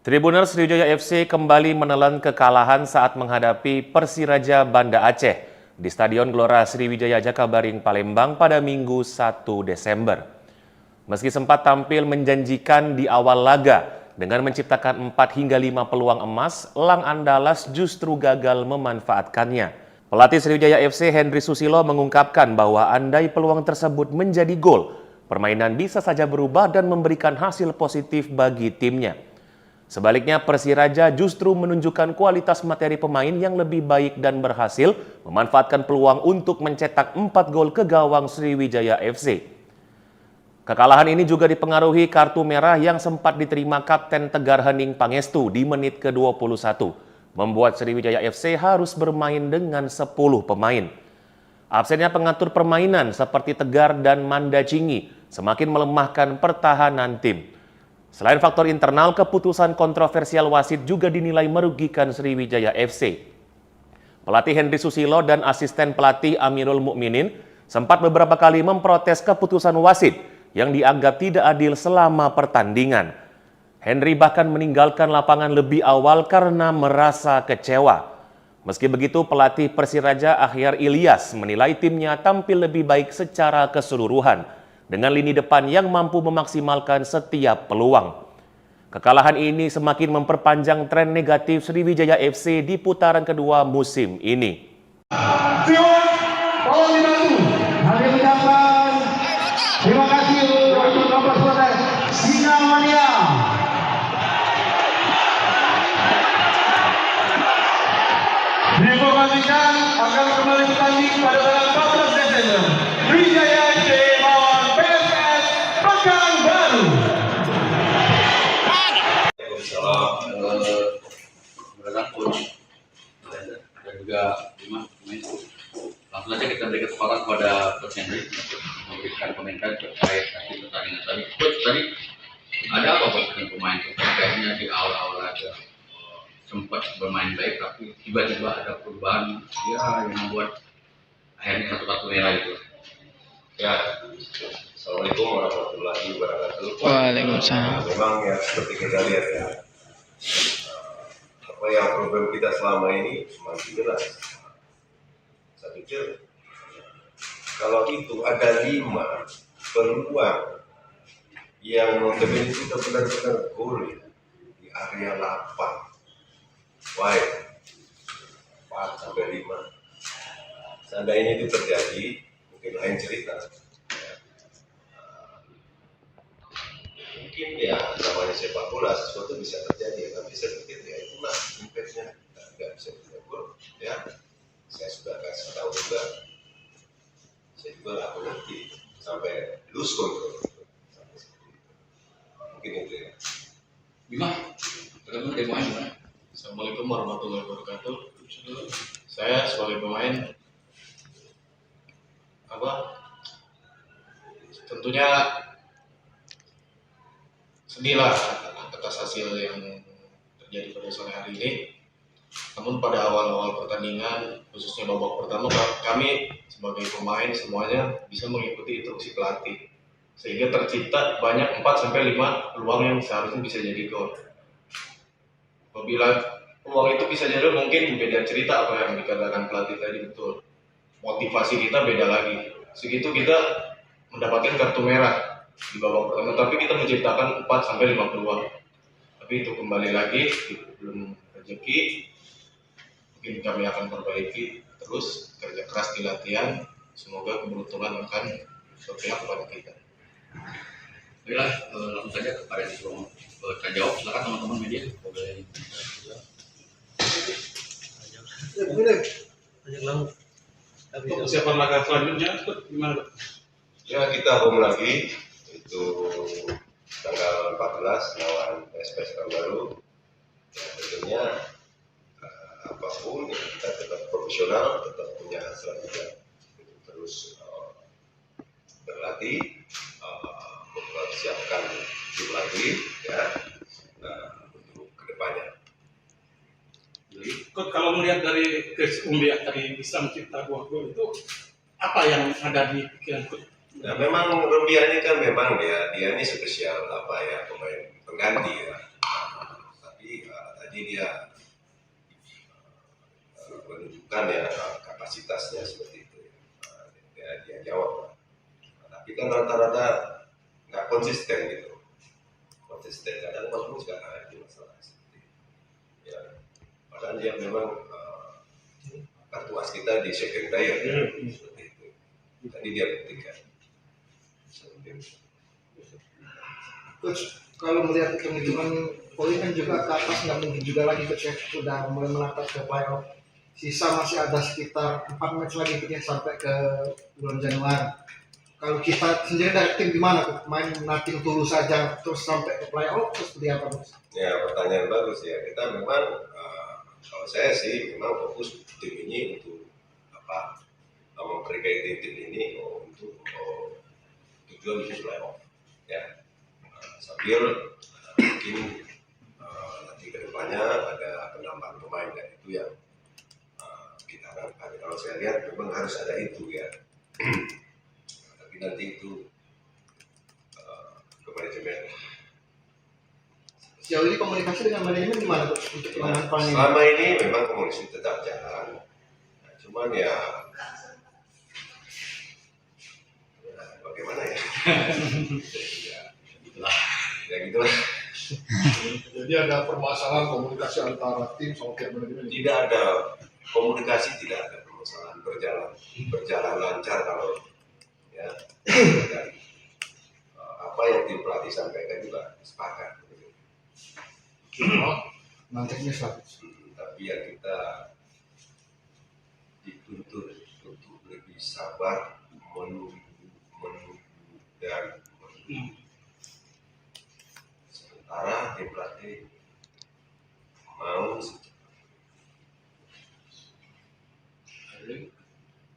Tribuners Sriwijaya FC kembali menelan kekalahan saat menghadapi Persiraja Banda Aceh di Stadion Gelora Sriwijaya Jakabaring, Palembang pada Minggu 1 Desember. Meski sempat tampil menjanjikan di awal laga dengan menciptakan 4 hingga 5 peluang emas, Elang Andalas justru gagal memanfaatkannya. Pelatih Sriwijaya FC Henry Susilo mengungkapkan bahwa andai peluang tersebut menjadi gol, permainan bisa saja berubah dan memberikan hasil positif bagi timnya. Sebaliknya, Persiraja justru menunjukkan kualitas materi pemain yang lebih baik dan berhasil memanfaatkan peluang untuk mencetak 4 gol ke gawang Sriwijaya FC. Kekalahan ini juga dipengaruhi kartu merah yang sempat diterima Kapten Tegar Hening Pangestu di menit ke-21, membuat Sriwijaya FC harus bermain dengan 10 pemain. Absennya pengatur permainan seperti Tegar dan Manda Cingi semakin melemahkan pertahanan tim. Selain faktor internal, keputusan kontroversial wasit juga dinilai merugikan Sriwijaya FC. Pelatih Henry Susilo dan asisten pelatih Amirul Mukminin sempat beberapa kali memprotes keputusan wasit yang dianggap tidak adil selama pertandingan. Henry bahkan meninggalkan lapangan lebih awal karena merasa kecewa. Meski begitu, pelatih Persiraja Akhyar Ilyas menilai timnya tampil lebih baik secara keseluruhan dengan lini depan yang mampu memaksimalkan setiap peluang. Kekalahan ini semakin memperpanjang tren negatif Sriwijaya FC di putaran kedua musim ini. Terima kasih untuk nomor selesai Singa Mania. Diinformasikan akan kembali bertanding pada tanggal 14 Desember. Sriwijaya FC melawan PSS Pekanbaru. Berada coach dan juga Bima pemain. Langsung saja kita beri kesempatan kepada Coach Henry untuk memberikan komentar terkait hasil pertandingan tadi. Coach, tadi ada apa dengan pemain? Kayaknya di awal-awal laga sempat bermain baik, tapi tiba-tiba ada perubahan ya yang membuat akhirnya satu kartu merah itu. Ya, Assalamualaikum warahmatullahi wabarakatuh. Waalaikumsalam. Memang ya seperti kita lihat ya, apa yang problem kita selama ini semakin jelas. Saya pikir kalau itu ada 5 peluang yang notabene itu benar-benar gol ya, di area 8, wide 4 sampai 5. Seandainya itu terjadi, mungkin lain cerita. Mungkin ya namanya sepak bola sesuatu bisa terjadi, tapi saya pikir ya itulah impactnya, nggak bisa gol ya. Saya sudah kasih tahu juga, saya juga nggak mengerti sampai lose control sampai seperti itu. Mungkin itu ya. Bima, bagaimana dari pemain gimana? Assalamualaikum warahmatullahi wabarakatuh. Saya sebagai pemain tentunya sedih lah atas hasil yang terjadi pada sore hari ini. Namun pada awal-awal pertandingan, khususnya babak pertama, kami sebagai pemain semuanya bisa mengikuti instruksi pelatih, sehingga tercipta banyak 4-5 peluang yang seharusnya bisa jadi gol. Apabila peluang itu bisa jadi mungkin beda cerita apa yang dikatakan pelatih tadi, betul. Motivasi kita beda lagi. Segitu kita mendapatkan kartu merah di babak pertama, tapi kita menciptakan 4-5 peluang. Tapi itu kembali lagi, belum rezeki. Mungkin kami akan perbaiki terus, kerja keras di latihan. Semoga keberuntungan akan berpihak kepada kita. Baiklah, langsung saja kepada yang sebelum saya jawab. Silakan teman-teman media. Untuk persiapan laga selanjutnya, gimana? Ya kita home lagi itu tanggal 14 lawan PSS Pekanbaru. Ya, tentunya apapun ya, kita tetap profesional, tetap punya hasrat juga untuk terus berlatih, mempersiapkan tim lagi ya, untuk kedepannya. Jadi, kalau melihat dari Chris Umbia tadi bisa mencipta 2 gol itu apa yang ada di pikiran Coach? Nah, memang Rumbia ini kan memang dia ini spesial apa ya, pemain pengganti ya. Tapi bukan ya kapasitasnya seperti itu. Dia jawab. Tapi kan rata-rata nggak konsisten gitu. Konsisten kadang bagus kan ada masalah seperti itu. Ya, padahal dia memang kartu as kita di second player ya, seperti itu. Tadi dia buktikan. Coach, kalau melihat hitung-hitungan poin kan juga ke atas nggak mungkin juga lagi coach ya, udah mulai menatap ke playoff. Sisa masih ada sekitar 4 match lagi ya sampai ke bulan Januari. Kalau kita sendiri dari tim gimana tuh? Main nothing tulus saja terus sampai ke playoff terus seperti apa coach? Ya pertanyaan bagus ya. Kita memang kalau saya sih memang fokus tim ini untuk apa? Memperbaiki tim ini untuk tujuan untuk playoff. Ya. Sambil mungkin nanti ke depannya ada penambahan pemain dan itu yang kita harapkan. Kalau saya lihat memang harus ada itu ya. Tapi nanti itu ke manajemen. Sejauh ini komunikasi dengan manajemen gimana coach untuk penanganan poin ini? Selama ini memang komunikasi tetap jalan. Nah, cuman ya bagaimana ya? Ya gitulah. Jadi ada permasalahan komunikasi antara tim sama pihak manajemen. Tidak ada komunikasi, tidak ada permasalahan, berjalan lancar kalau ya. Dan, apa yang tim pelatih sampaikan juga sepakat. Nantinya selalu. Tapi ya kita dituntut untuk lebih sabar menunggu dan menunggu. Sementara tim pelatih mau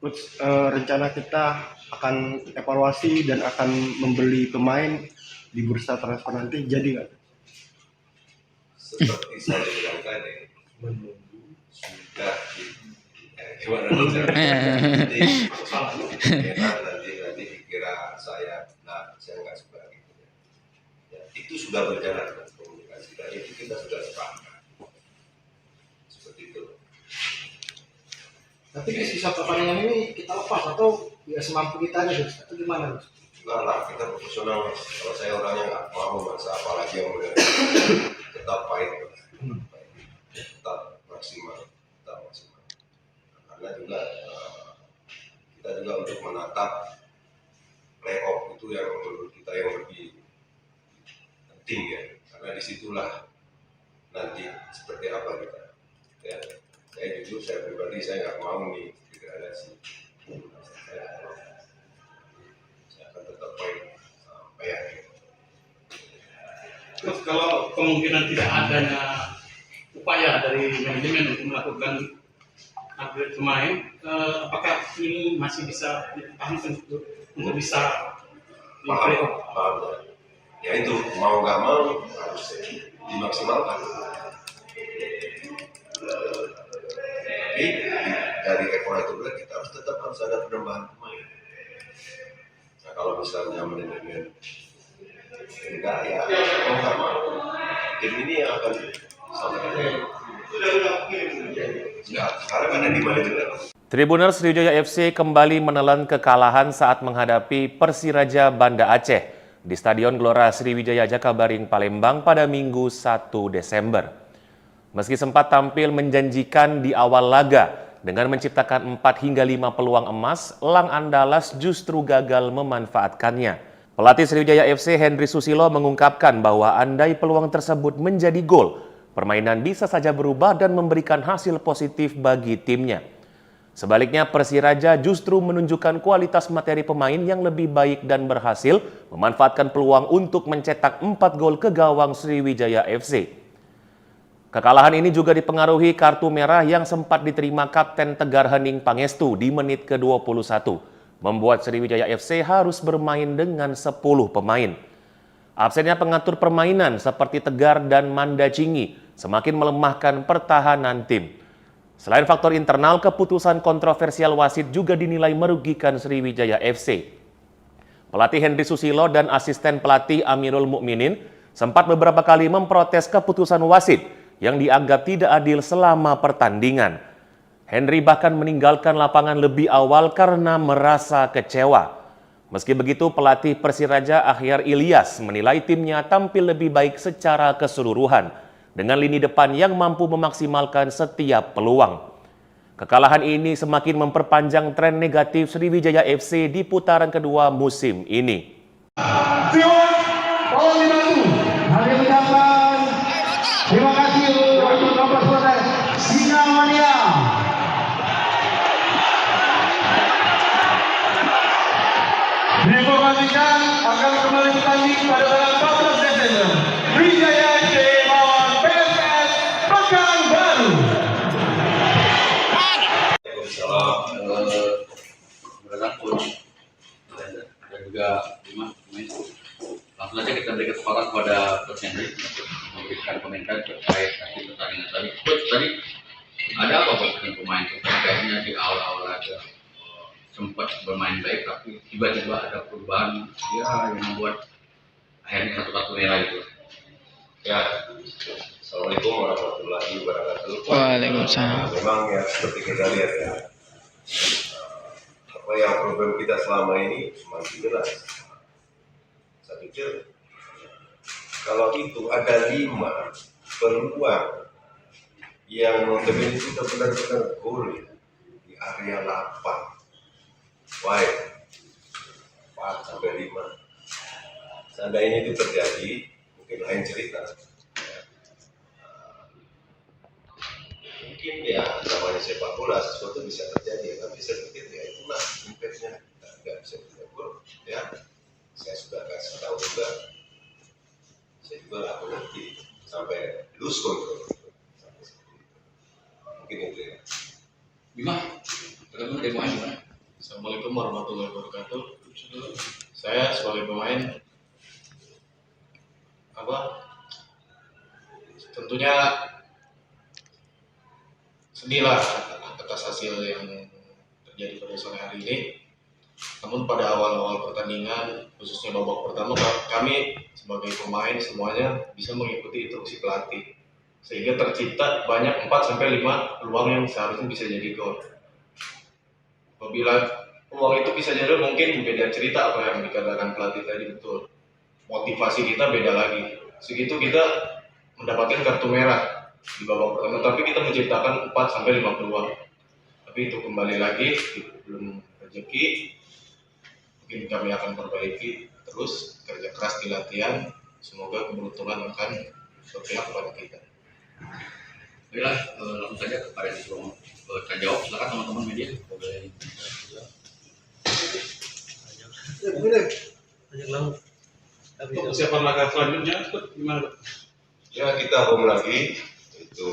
Coach, rencana kita akan evaluasi dan akan membeli pemain di bursa transfer nanti, jadi nggak? seperti saya bilang tadi menunggu sudah gimana nanti dikira saya nggak suka gitu ya. Itu sudah berjalan komunikasi dan itu kita sudah sepakat seperti itu. Tapi di sisa pertandingan ini kita lepas atau ya semampu kita aja coach? Atau gimana coach? Enggak lah, kita profesional. Kalau saya orangnya nggak mau masa apalagi yang udah tetap fight, tetap maksimal. Karena juga kita juga untuk menatap playoff itu yang menurut kita yang lebih penting ya, karena disitulah nanti seperti apa kita. Ya, saya jujur, saya pribadi saya nggak mau nih degradasi. Saya akan tetap fight sampai akhir. Terus kalau kemungkinan tidak adanya upaya dari manajemen untuk melakukan upgrade pemain, apakah ini masih bisa ditahankan untuk bisa di playoff? Paham ya itu mau nggak mau harus dimaksimalkan. Tapi dari ekor itu kita harus ada penambahan pemain. Nah kalau misalnya manajemen enggak ya mau nggak mau tim ini yang akan sampai sekarang ada di manajemen. Tribunal Sriwijaya FC kembali menelan kekalahan saat menghadapi Persiraja Banda Aceh di Stadion Gelora Sriwijaya Jakabaring Palembang pada Minggu 1 Desember. Meski sempat tampil menjanjikan di awal laga dengan menciptakan 4 hingga 5 peluang emas, Elang Andalas justru gagal memanfaatkannya. Pelatih Sriwijaya FC Henry Susilo mengungkapkan bahwa andai peluang tersebut menjadi gol, permainan bisa saja berubah dan memberikan hasil positif bagi timnya. Sebaliknya, Persiraja justru menunjukkan kualitas materi pemain yang lebih baik dan berhasil memanfaatkan peluang untuk mencetak 4 gol ke gawang Sriwijaya FC. Kekalahan ini juga dipengaruhi kartu merah yang sempat diterima Kapten Tegar Hening Pangestu di menit ke-21, membuat Sriwijaya FC harus bermain dengan 10 pemain. Absennya pengatur permainan seperti Tegar dan Manda Cingi semakin melemahkan pertahanan tim. Selain faktor internal, keputusan kontroversial wasit juga dinilai merugikan Sriwijaya FC. Pelatih Henry Susilo dan asisten pelatih Amirul Mukminin sempat beberapa kali memprotes keputusan wasit yang dianggap tidak adil selama pertandingan. Henry bahkan meninggalkan lapangan lebih awal karena merasa kecewa. Meski begitu, pelatih Persiraja Akhyar Ilyas menilai timnya tampil lebih baik secara keseluruhan dengan lini depan yang mampu memaksimalkan setiap peluang. Kekalahan ini semakin memperpanjang tren negatif Sriwijaya FC di putaran kedua musim ini. Terima kasih untuk nomor 11 Singa Mania. Diinformasikan akan kembali bertanding pada tanggal 14 Desember. Sriwijaya FC melawan PSS Pekanbaru. Kepada coach dan juga lima pemain. Langsung saja kita beri kesempatan kepada Coach Henry untuk memberikan komentar terkait hasil pertandingan tadi. Coach, tadi ada apa dengan pemain? Kayaknya di awal-awal laga sempat bermain baik, tapi tiba-tiba ada perubahan yang membuat akhirnya satu merah itu. Ya, Assalamualaikum warahmatullahi wabarakatuh. Waalaikumsalam. Memang ya seperti kita lihat ya, apa yang problem kita selama ini masih jelas. Saya pikir kalau itu ada 5 peluang yang notabene itu benar-benar gol di area 8, wide 4 sampai 5. Seandainya itu terjadi, mungkin lain cerita. Mungkin ya namanya sepak bola sesuatu bisa terjadi, tapi saya pikir ya itulah impactnya. Kita nggak bisa tidak gol, ya. Saya sudah kasih tahu juga, saya juga nggak mengerti sampai lose control. Mungkin itu ya. Bima, tergantung dari pemain gimana? Assalamualaikum warahmatullahi wabarakatuh. Saya sebagai pemain tentunya sedih lah atas hasil yang terjadi pada sore hari ini. Namun pada awal-awal pertandingan, khususnya babak pertama, kami sebagai pemain semuanya bisa mengikuti instruksi pelatih, sehingga tercipta banyak 4-5 peluang yang seharusnya bisa jadi gol. Apabila peluang itu bisa jadi, mungkin beda cerita apa yang dikatakan pelatih tadi, betul. Motivasi kita beda lagi. Segitu kita mendapatkan kartu merah di babak pertama, tapi kita menciptakan 4-5 peluang. Tapi itu kembali lagi, belum rezeki. Mungkin kami akan perbaiki terus, kerja keras di latihan. Semoga keberuntungan akan berpihak kepada kita. Baiklah, langsung saja kepada yang sebelum kita jawab. Silakan teman-teman media. Untuk persiapan laga selanjutnya, gimana? Ya, kita home lagi itu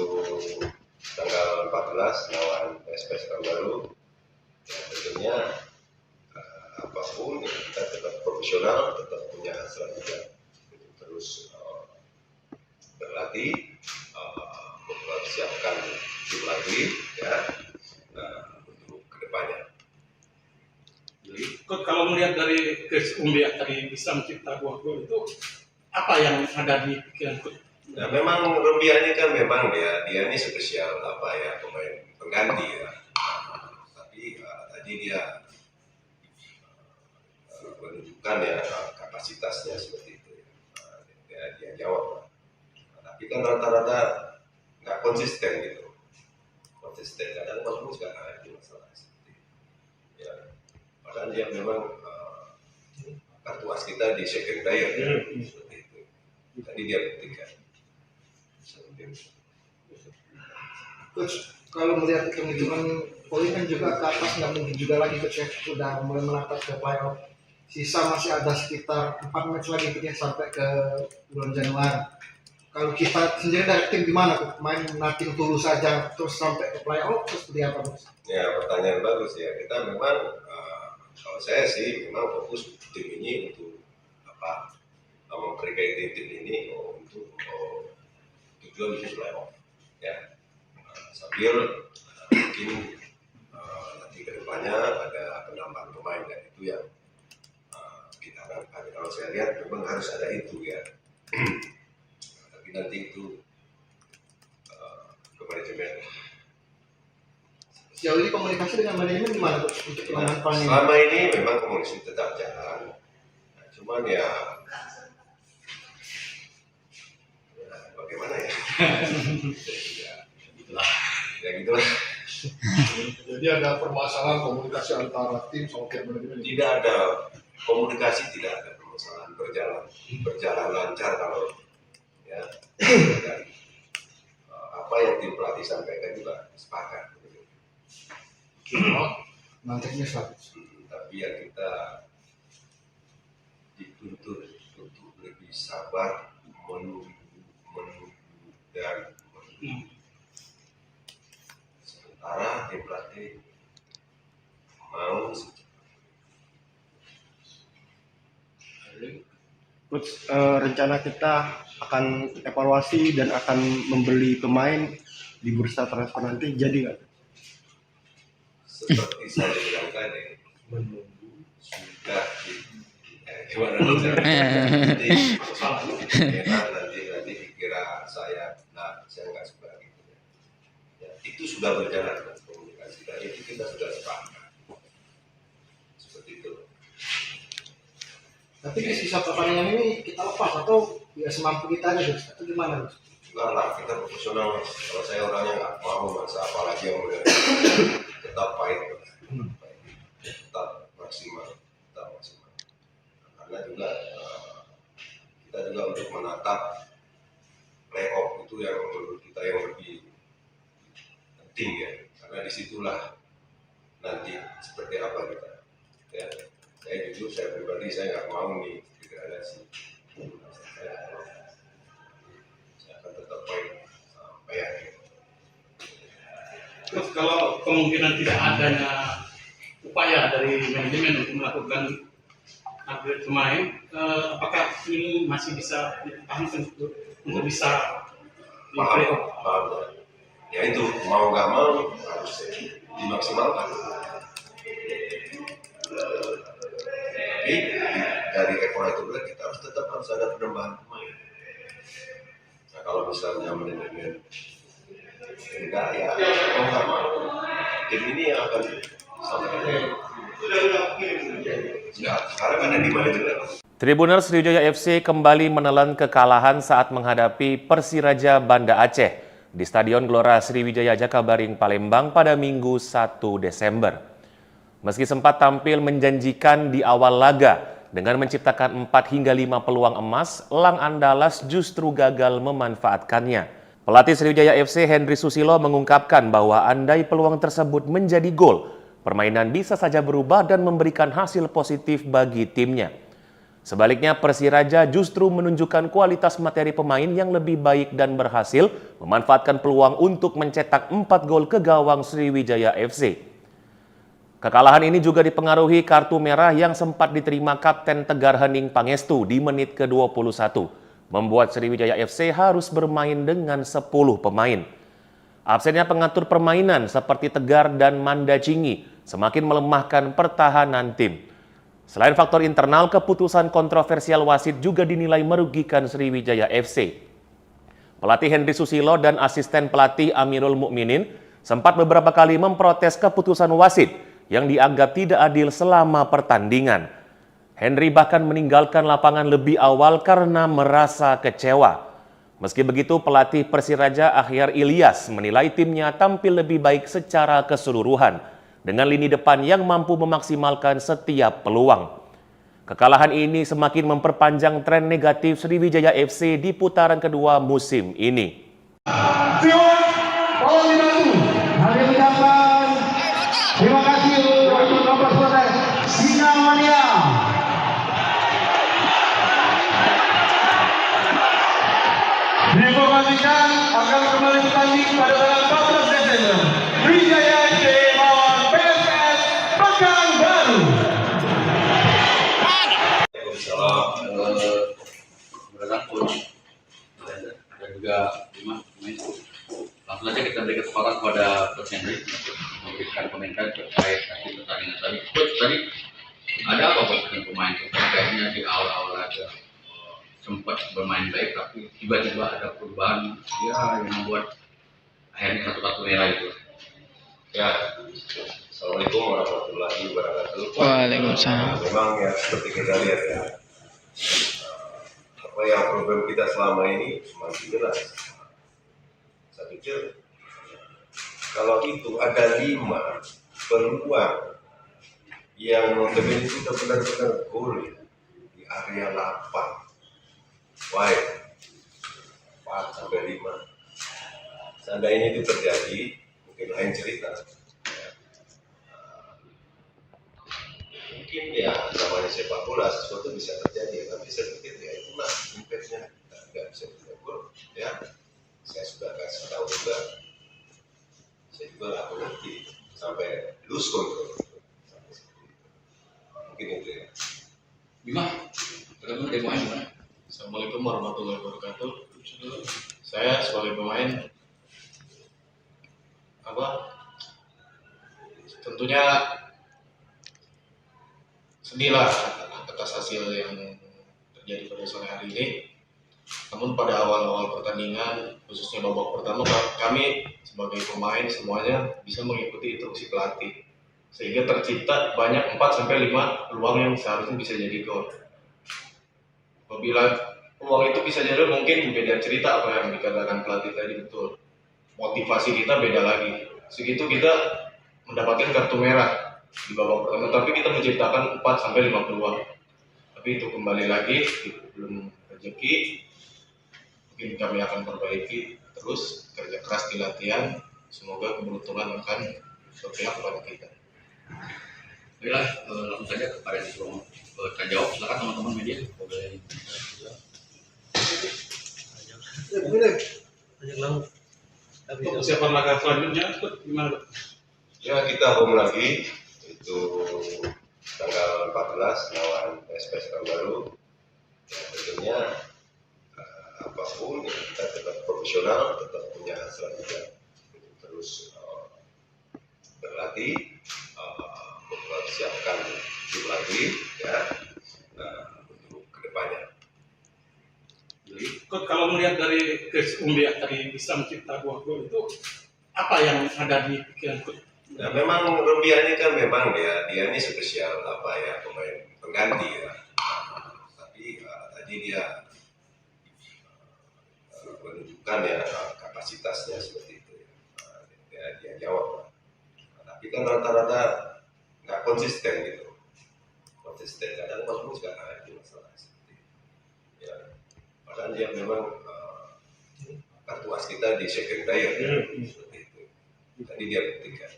tanggal 14 lawan PSS Pekanbaru. Ya, tentunya apapun ya, kita tetap profesional, tetap punya hasrat juga terus berlatih, mempersiapkan tim lagi ya untuk kedepannya. Jadi, Coach, kalau melihat dari Chris Umbia tadi bisa mencipta 2 gol itu, apa yang ada di pikiran Coach? Nah, memang Rumbia ini kan memang dia ini spesial pemain pengganti ya. Tapi tadi dia menunjukkan ya kapasitasnya seperti itu. Dia jawab. Tapi kan rata-rata nggak konsisten gitu. Konsisten kadang bagus kadang itu masalah seperti itu. Ya, padahal dia memang kartu as kita di second player ya, seperti itu. Tadi dia buktikan. Coach, kalau melihat hitung-hitungan poin kan juga ke atas, nggak mungkin juga lagi Coach ya, sudah mulai menatap ke playoff. Sisa masih ada sekitar 4 match lagi ya, sampai ke bulan Januari. Kalau kita sendiri dari tim gimana Coach? Main nating tulus saja terus sampai ke playoff terus seperti apa Coach? Ya, pertanyaan bagus ya. Kita memang kalau saya sih memang fokus tim ini untuk memperbaiki tim ini untuk tujuan untuk playoff ya. Sambil mungkin nanti kedepannya ada penambahan pemain dan itu yang kita harapkan. Kalau saya lihat memang harus ada itu ya. Tapi nanti itu ke manajemen Sejauh ini komunikasi dengan manajemen gimana Coach untuk penanganan PAN ini? Selama ini memang komunikasi tetap jalan. Nah, cuman ya bagaimana ya? Ya gitulah. Jadi ada permasalahan komunikasi antara tim sama pihak manajemen. Tidak ada komunikasi, tidak ada permasalahan, berjalan lancar kalau ya. Dan, apa yang tim pelatih sampaikan juga sepakat. Non teknis lah. Tapi ya kita dituntut untuk lebih sabar, menunggu dan menunggu. Sementara tim pelatih mau Coach, rencana kita akan evaluasi dan akan membeli pemain di bursa transfer nanti, jadi nggak? seperti saya bilang tadi, menunggu sudah gimana nanti dikira saya nggak suka gitu ya. Itu sudah berjalan komunikasi dan itu kita sudah sepakat seperti itu. Tapi di sisa pertandingan ini kita lepas atau ya semampu kita aja Coach? Atau gimana Coach? Enggak lah, kita profesional. Kalau saya orangnya nggak mau masa apalagi yang udah tetap fight, tetap maksimal. Karena juga kita juga untuk menatap playoff itu yang menurut kita yang lebih penting ya, karena disitulah nanti seperti apa kita. Ya, saya jujur, saya pribadi saya nggak mau nih degradasi. Saya akan tetap fight sampai akhir. Terus kalau kemungkinan tidak adanya upaya dari manajemen untuk melakukan upgrade pemain, apakah ini masih bisa dipertahankan untuk bisa di playoff? Paham. Ya itu mau nggak mau harus dimaksimalkan. Tapi dari ekor itu kita harus ada penambahan pemain. Nah kalau misalnya manajemen enggak ya mau nggak mau tim ini akan sampai sekarang ada di manajemen. Tribuners Sriwijaya FC kembali menelan kekalahan saat menghadapi Persiraja Banda Aceh di Stadion Gelora Sriwijaya Jakabaring Palembang pada Minggu 1 Desember. Meski sempat tampil menjanjikan di awal laga dengan menciptakan 4 hingga 5 peluang emas, Elang Andalas justru gagal memanfaatkannya. Pelatih Sriwijaya FC Henry Susilo mengungkapkan bahwa andai peluang tersebut menjadi gol, permainan bisa saja berubah dan memberikan hasil positif bagi timnya. Sebaliknya, Persiraja justru menunjukkan kualitas materi pemain yang lebih baik dan berhasil memanfaatkan peluang untuk mencetak 4 gol ke gawang Sriwijaya FC. Kekalahan ini juga dipengaruhi kartu merah yang sempat diterima Kapten Tegar Hening Pangestu di menit ke-21, membuat Sriwijaya FC harus bermain dengan 10 pemain. Absennya pengatur permainan seperti Tegar dan Manda Cingi semakin melemahkan pertahanan tim. Selain faktor internal, keputusan kontroversial wasit juga dinilai merugikan Sriwijaya FC. Pelatih Henry Susilo dan asisten pelatih Amirul Mukminin sempat beberapa kali memprotes keputusan wasit yang dianggap tidak adil selama pertandingan. Henry bahkan meninggalkan lapangan lebih awal karena merasa kecewa. Meski begitu, pelatih Persiraja Akhyar Ilyas menilai timnya tampil lebih baik secara keseluruhan dengan lini depan yang mampu memaksimalkan setiap peluang. Kekalahan ini semakin memperpanjang tren negatif Sriwijaya FC di putaran kedua musim ini. Terima kasih untuk nomor sponsor Sinamania. Diinformasikan akan kembali bertanding pada tanggal 14 Desember. Sriwijaya FC melawan PSS Pekanbaru. Waalaikumsalam. Coach dan juga Bima pemain. Langsung saja kita beri kesempatan kepada Coach Henry untuk memberikan komentar terkait hasil pertandingan tadi. Coach, tadi ada apa Coach dengan pemain? Kayaknya di awal-awal laga sempat bermain baik, tapi tiba-tiba ada perubahan ya yang membuat akhirnya satu kartu merah itu. Ya, Assalamualaikum warahmatullahi wabarakatuh. Waalaikumsalam. Memang ya seperti kita lihat ya, apa yang problem kita selama ini masih jelas. Saya pikir kalau itu ada 5 peluang yang notabene kita benar-benar gol di area 8, wide 4 sampai 5. Seandainya itu terjadi, mungkin lain cerita. Mungkin ya namanya sepak bola sesuatu bisa terjadi, tapi saya pikir ya itulah impactnya, kita nggak bisa gol ya. Saya sudah kasih tahu juga, saya juga nggak mengerti sampai lose control. Mungkin itu ya. Bima, terus dari pemain gimana? Assalamualaikum warahmatullahi wabarakatuh. Saya sebagai pemain tentunya sedih lah atas hasil yang terjadi pada sore hari ini. Namun pada awal-awal pertandingan, khususnya babak pertama, kami sebagai pemain semuanya bisa mengikuti instruksi pelatih, sehingga tercipta banyak 4-5 peluang yang seharusnya bisa jadi gol. Apabila peluang itu bisa jadi, mungkin beda cerita apa yang dikatakan pelatih tadi, betul. Motivasi kita beda lagi. Segitu kita mendapatkan kartu merah di babak pertama, tapi kita menciptakan 4-5 peluang. Tapi itu kembali lagi, belum rezeki. Mungkin kami akan perbaiki terus, kerja keras di latihan. Semoga keberuntungan akan berpihak kepada kita. Baiklah, langsung saja kepada yang disuruh terjawab. Silakan teman-teman media. Boleh. Untuk persiapan laga selanjutnya, gimana? Ya kita home lagi itu tanggal 14 lawan SPS Pekanbaru. Ya, tentunya apapun ya, kita tetap profesional, tetap punya hasrat juga terus berlatih, mempersiapkan tim lagi ya untuk kedepannya. Jadi, Coach, kalau melihat dari Chris Umbia tadi bisa mencipta 2 gol itu, apa yang ada di pikiran Coach? Nah memang Rumbia ini kan memang dia ini spesial apa ya, pemain pengganti ya. Tapi tadi dia menunjukkan ya kapasitasnya seperti itu ya. Dia jawab. Tapi kan rata-rata nggak konsisten gitu. Konsisten kadang bagus kadang ada masalah seperti itu. Ya. Padahal dia memang kartu as kita di second player ya. Seperti itu. Tadi dia buktikan.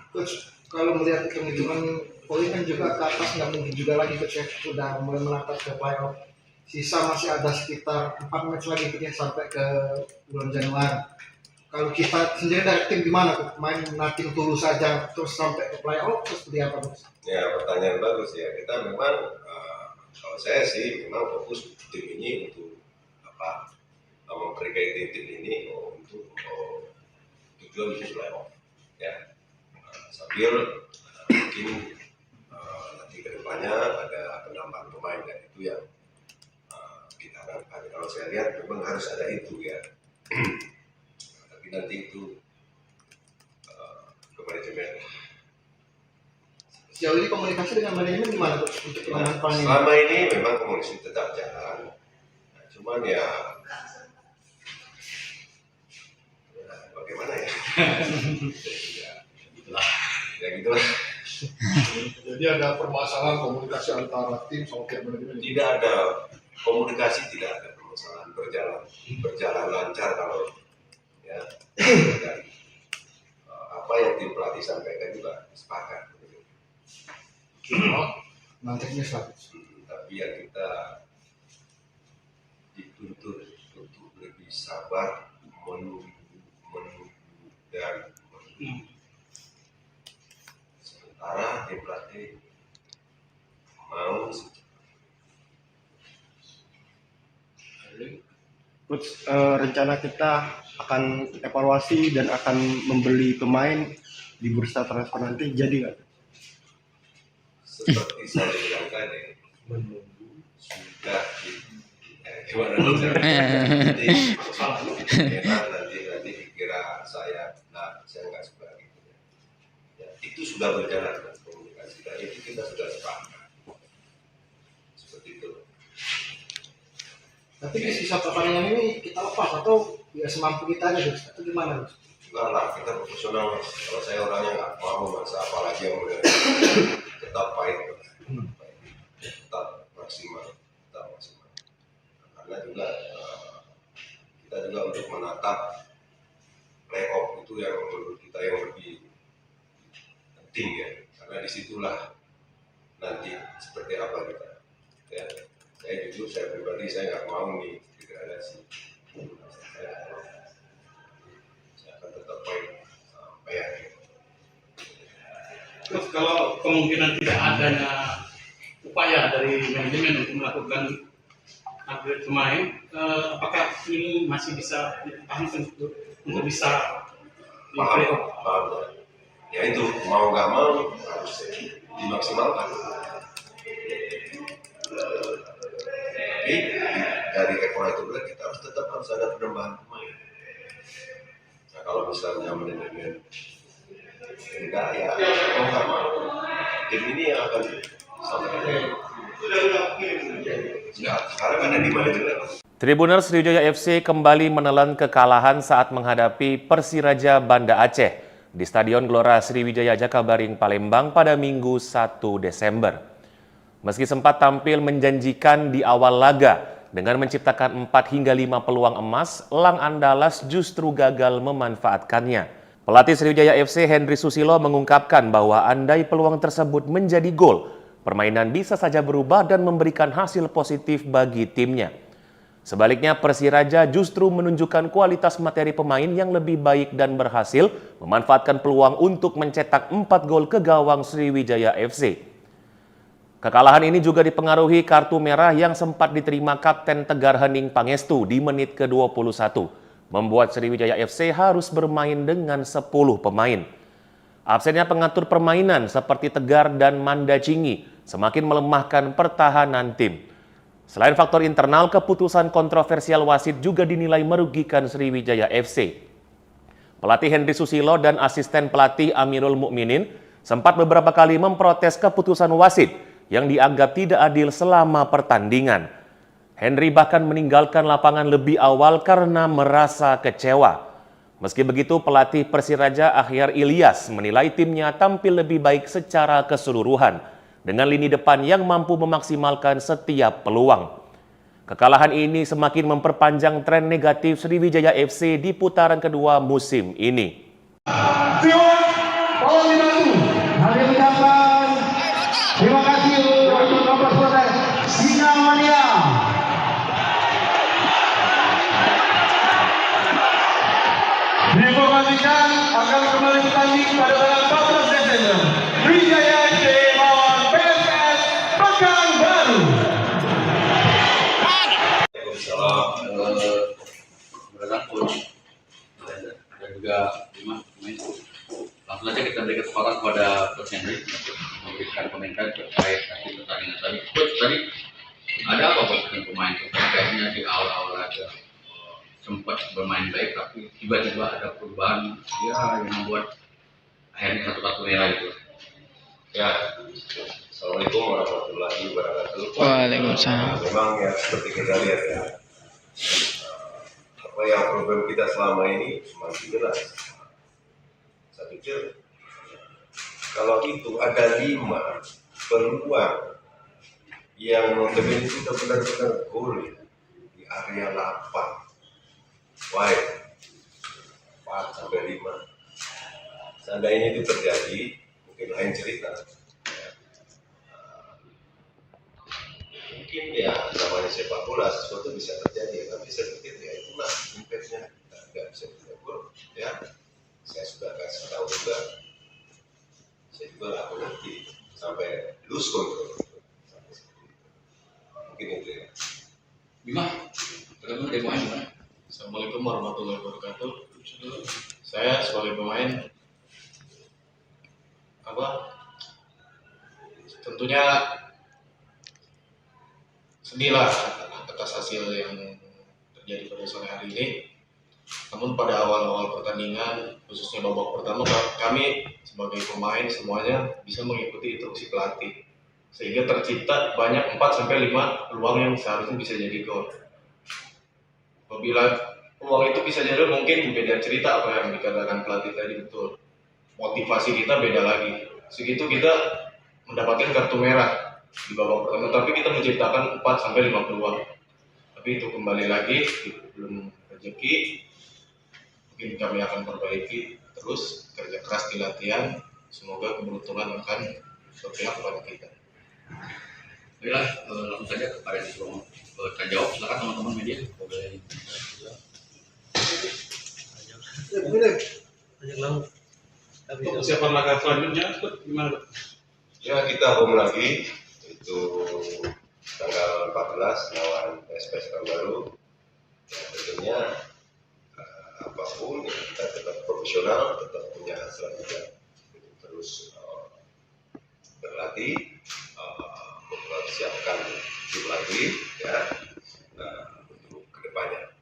Coach, kalau melihat kemungkinan Poli kan juga ke atas nggak mungkin juga lagi coach ya, sudah mulai menatap ke playoff. Sisa masih ada sekitar 4 match lagi coach ya, sampai ke bulan Januari. Kalau kita sendiri dari tim gimana coach? Main nothing tulus saja terus sampai ke playoff terus seperti apa coach? Ya pertanyaan bagus ya. Kita memang kalau saya sih memang fokus tim ini untuk apa? Memperbaiki tim ini untuk tujuan untuk playoff ya. Sambil mungkin nanti kedepannya ada penambahan pemain dan itu yang kita harapkan. Kalau saya lihat memang harus ada itu ya. Tapi nanti itu ke manajemen. Sejauh ini komunikasi dengan manajemen gimana coach untuk penanganan pemain? Selama ini memang komunikasi tetap jalan. Nah, cuman ya bagaimana ya? Ya gitulah. Jadi ada permasalahan komunikasi antara tim sama pihak manajemen. Tidak ada komunikasi, tidak ada permasalahan, berjalan lancar kalau ya. Dan, apa yang tim pelatih sampaikan juga sepakat. Nantinya satu. Tapi ya kita dituntut untuk lebih sabar, menunggu dan sementara tim pelatih mau Coach, rencana kita akan evaluasi dan akan membeli pemain di bursa transfer nanti, jadi nggak? seperti saya bilang tadi, menunggu sudah gimana nanti pikir itu sudah berjalan komunikasi dan itu kita sudah sepakat seperti itu. Tapi di sisa pertandingan ini kita lepas atau ya semampu kita aja, Gus? Atau gimana, Gus? Enggak lah, kita profesional Mas. Kalau saya orangnya nggak mau Mas, apalagi yang udah tetap fight, tetap maksimal. Karena juga kita juga untuk menatap playoff itu yang menurut kita yang lebih penting ya, karena disitulah nanti seperti apa kita. Ya, saya jujur, saya pribadi saya nggak mau nih degradasi. Saya akan tetap main sampai akhir. Terus kalau kemungkinan tidak adanya upaya dari manajemen untuk melakukan upgrade pemain, apakah ini masih bisa dipertahankan untuk bisa di playoff? Paham ya. Ya itu mau nggak mau harus dimaksimalkan. Tapi dari ekor itu kita harus ada penambahan pemain. Nah kalau misalnya manajemen enggak ya mau nggak mau tim ini yang akan sampai sekarang ada di manajemen. Tribuners Sriwijaya FC kembali menelan kekalahan saat menghadapi Persiraja Banda Aceh di Stadion Gelora Sriwijaya Jakabaring Palembang pada Minggu 1 Desember. Meski sempat tampil menjanjikan di awal laga dengan menciptakan 4 hingga 5 peluang emas, Lang Andalas justru gagal memanfaatkannya. Pelatih Sriwijaya FC Henry Susilo mengungkapkan bahwa andai peluang tersebut menjadi gol, permainan bisa saja berubah dan memberikan hasil positif bagi timnya. Sebaliknya, Persiraja justru menunjukkan kualitas materi pemain yang lebih baik dan berhasil memanfaatkan peluang untuk mencetak 4 gol ke gawang Sriwijaya FC. Kekalahan ini juga dipengaruhi kartu merah yang sempat diterima Kapten Tegar Hening Pangestu di menit ke-21, membuat Sriwijaya FC harus bermain dengan 10 pemain. Absennya pengatur permainan seperti Tegar dan Manda Cingi semakin melemahkan pertahanan tim. Selain faktor internal, keputusan kontroversial wasit juga dinilai merugikan Sriwijaya FC. Pelatih Henry Susilo dan asisten pelatih Amirul Mukminin sempat beberapa kali memprotes keputusan wasit yang dianggap tidak adil selama pertandingan. Henry bahkan meninggalkan lapangan lebih awal karena merasa kecewa. Meski begitu, pelatih Persiraja Akhyar Ilyas menilai timnya tampil lebih baik secara keseluruhan dengan lini depan yang mampu memaksimalkan setiap peluang. Kekalahan ini semakin memperpanjang tren negatif Sriwijaya FC di putaran kedua musim ini. Terima kasih untuk nomor 11 Sina Mania. Diinformasikan akan kembali bertanding pada tanggal 14 Desember. Sriwijaya FC melawan PSS Pekanbaru. Kemudian coach dan juga Bima pemain. Langsung saja kita berikan kesempatan kepada Coach Henry untuk memberikan komentar terkait hasil pertandingan tadi. Coach, tadi ada apa buat pemain? Kayaknya di awal-awal aja sempat bermain baik, tapi tiba-tiba ada perubahan ya yang membuat akhirnya satu kartu merah itu. Ya, Assalamualaikum warahmatullahi wabarakatuh. Waalaikumsalam. Memang ya seperti kita lihat ya, apa yang problem kita selama ini semakin jelas. Saya pikir kalau itu ada 5 peluang yang notabene itu benar-benar gol di area 8, wide 4 sampai 5. Seandainya itu terjadi, mungkin lain cerita. Mungkin ya namanya sepak bola sesuatu bisa terjadi, tapi saya pikir ya itulah impactnya, kita nggak bisa gol ya. Saya sudah kasih tahu juga, saya juga nggak mengerti sampai lose control. Mungkin itu ya. Bima, terus dari pemain gimana? Assalamualaikum warahmatullahi wabarakatuh. Saya sebagai pemain tentunya sedih lah atas hasil yang terjadi pada sore hari ini. Namun pada awal-awal pertandingan, khususnya babak pertama, kami sebagai pemain semuanya bisa mengikuti instruksi pelatih. Sehingga tercipta banyak 4-5 peluang yang seharusnya bisa jadi gol. Apabila peluang itu bisa jadi, mungkin beda cerita apa yang dikatakan pelatih tadi, betul. Motivasi kita beda lagi. Segitu kita mendapatkan kartu merah di babak pertama, tapi kita menciptakan 4-5 peluang. Tapi itu kembali lagi, belum rezeki. Mungkin kami akan perbaiki terus, kerja keras di latihan. Semoga keberuntungan akan berpihak kepada kita. Baiklah, langsung saja kepada disuruh bertanya jawab. Silakan teman-teman media. Boleh. Untuk persiapan laga selanjutnya, gimana? Ya, kita home lagi itu tanggal 14 lawan SPS Pekanbaru. Ya, tentunya apapun ya, kita tetap profesional, tetap punya hasrat juga terus berlatih, mempersiapkan tim lagi ya untuk kedepannya.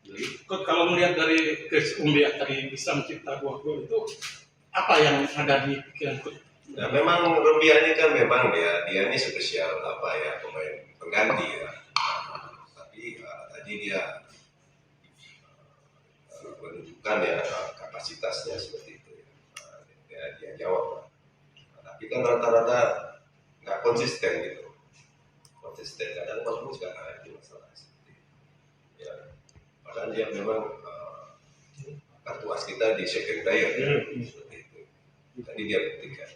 Jadi, Coach, kalau melihat dari Chris Umbia tadi bisa mencipta 2 gol itu, apa yang ada di pikiran Coach? Nah, memang Rumbia ini kan memang dia ini spesial apa ya, pemain pengganti ya. Tapi tadi dia menunjukkan ya kapasitasnya seperti itu ya. Dia jawab. Tapi kan rata-rata nggak konsisten gitu. Konsisten kadang bagus kadang ada masalah seperti itu. Ya. Padahal dia memang kartu as kita di second tier ya. Seperti itu. Tadi dia buktikan.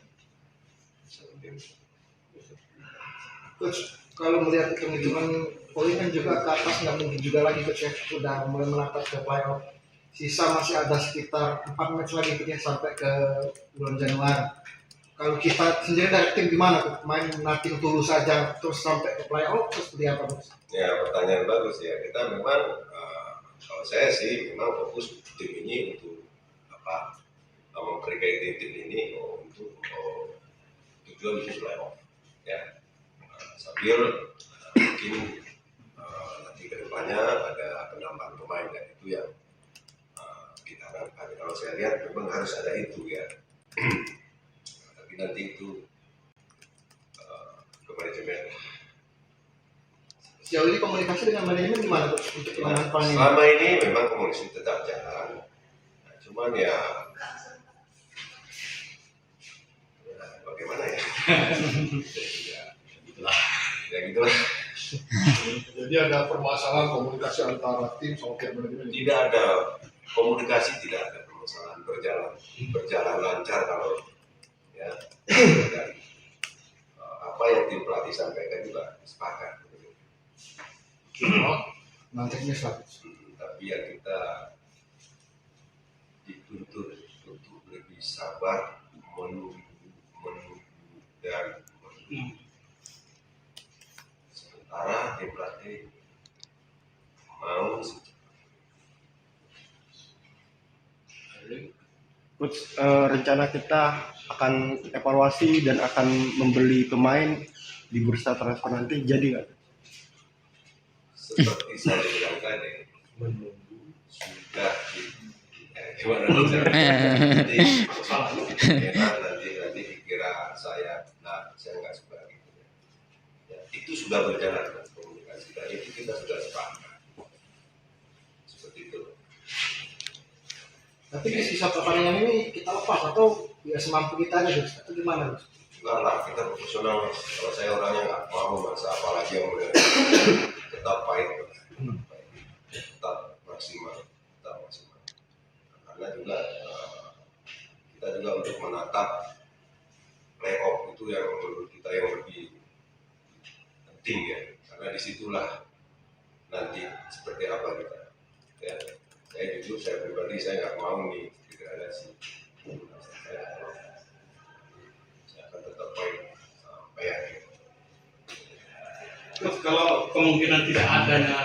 Coach, kalau melihat hitung-hitungan poin kan juga ke atas nggak mungkin juga lagi Coach ya, udah mulai melangkah ke playoff. Sisa masih ada sekitar 4 match lagi Coach ya, sampai ke bulan Januari. Kalau kita sendiri dari tim gimana Coach? Main nothing tulus saja terus sampai ke playoff terus seperti apa Coach? Ya, pertanyaan bagus ya. Kita memang kalau saya sih memang fokus tim ini untuk apa? Memperbaiki tim ini untuk tujuan di playoff ya. Sambil mungkin nanti kedepannya ada penambahan pemain dan itu yang kita harapkan. Kalau saya lihat memang harus ada itu ya. Tapi nanti itu ke manajemen. Sejauh ini komunikasi dengan manajemen gimana Coach untuk penanganan panen? Selama ini memang komunikasi tetap jalan. Nah, cuman ya bagaimana ya? Ya gitulah. Jadi ada permasalahan komunikasi antara tim sama pihak manajemen. Tidak ada komunikasi, tidak ada permasalahan, berjalan lancar kalau ya. Dan, apa yang tim pelatih sampaikan juga sepakat. Nantinya selalu. Tapi ya kita dituntut untuk lebih sabar, menunggu dan menunggu. Sementara tim pelatih mau Coach, rencana kita akan evaluasi dan akan membeli pemain di bursa transfer nanti, jadi nggak? seperti saya bilang tadi, menunggu sudah gimana nanti dikira saya nggak suka gitu ya. Itu sudah berjalan komunikasi dan itu kita sudah sepakat seperti itu. Tapi di sisa pertandingan ini kita lepas atau ya semampu kita aja Coach? Atau gimana Coach? Enggak lah, kita profesional. Kalau saya orangnya nggak mau masa apalagi yang mulai tetap pahit, tetap maksimal. Karena juga kita juga untuk menatap playoff itu yang menurut kita yang lebih penting ya, karena disitulah nanti seperti apa kita. Ya, saya jujur, saya pribadi saya nggak mau nih degradasi. Saya akan tetap baik sampai akhir. Terus kalau kemungkinan tidak adanya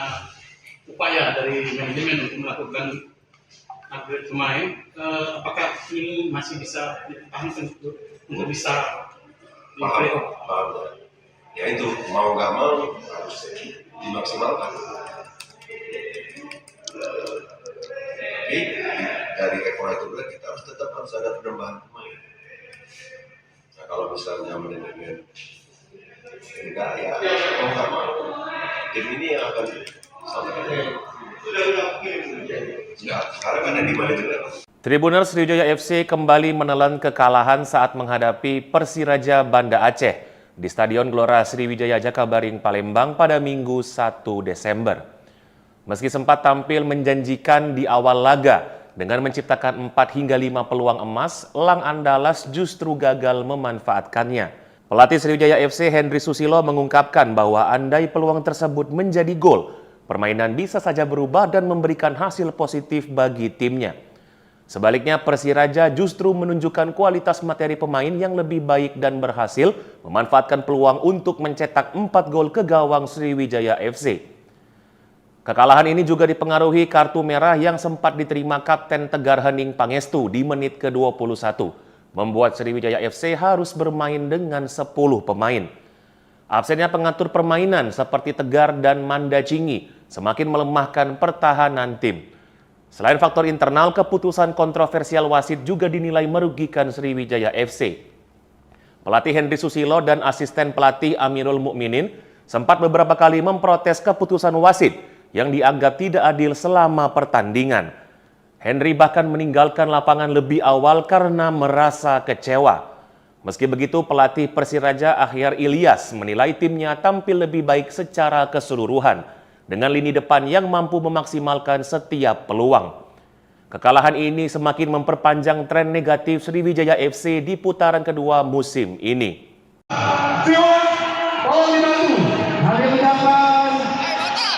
upaya dari manajemen untuk melakukan upgrade pemain, apakah ini masih bisa dipertahankan untuk bisa di playoff? Paham. Ya itu mau nggak mau harus dimaksimalkan. dari ekor itu kita harus ada penambahan pemain. Nah kalau misalnya manajemen enggak ya mau nggak mau tim ini yang akan sampai sekarang ada di manajemen. Tribuners Sriwijaya FC kembali menelan kekalahan saat menghadapi Persiraja Banda Aceh di Stadion Gelora Sriwijaya Jakabaring Palembang pada Minggu 1 Desember. Meski sempat tampil menjanjikan di awal laga dengan menciptakan 4 hingga 5 peluang emas, Elang Andalas justru gagal memanfaatkannya. Pelatih Sriwijaya FC Henry Susilo mengungkapkan bahwa andai peluang tersebut menjadi gol, permainan bisa saja berubah dan memberikan hasil positif bagi timnya. Sebaliknya, Persiraja justru menunjukkan kualitas materi pemain yang lebih baik dan berhasil memanfaatkan peluang untuk mencetak 4 gol ke gawang Sriwijaya FC. Kekalahan ini juga dipengaruhi kartu merah yang sempat diterima Kapten Tegar Hening Pangestu di menit ke-21, membuat Sriwijaya FC harus bermain dengan 10 pemain. Absennya pengatur permainan seperti Tegar dan Manda Cingi semakin melemahkan pertahanan tim. Selain faktor internal, keputusan kontroversial wasit juga dinilai merugikan Sriwijaya FC. Pelatih Henry Susilo dan asisten pelatih Amirul Mukminin sempat beberapa kali memprotes keputusan wasit yang dianggap tidak adil selama pertandingan. Henry bahkan meninggalkan lapangan lebih awal karena merasa kecewa. Meski begitu, pelatih Persiraja Akhyar Ilyas menilai timnya tampil lebih baik secara keseluruhan dengan lini depan yang mampu memaksimalkan setiap peluang. Kekalahan ini semakin memperpanjang tren negatif Sriwijaya FC di putaran kedua musim ini.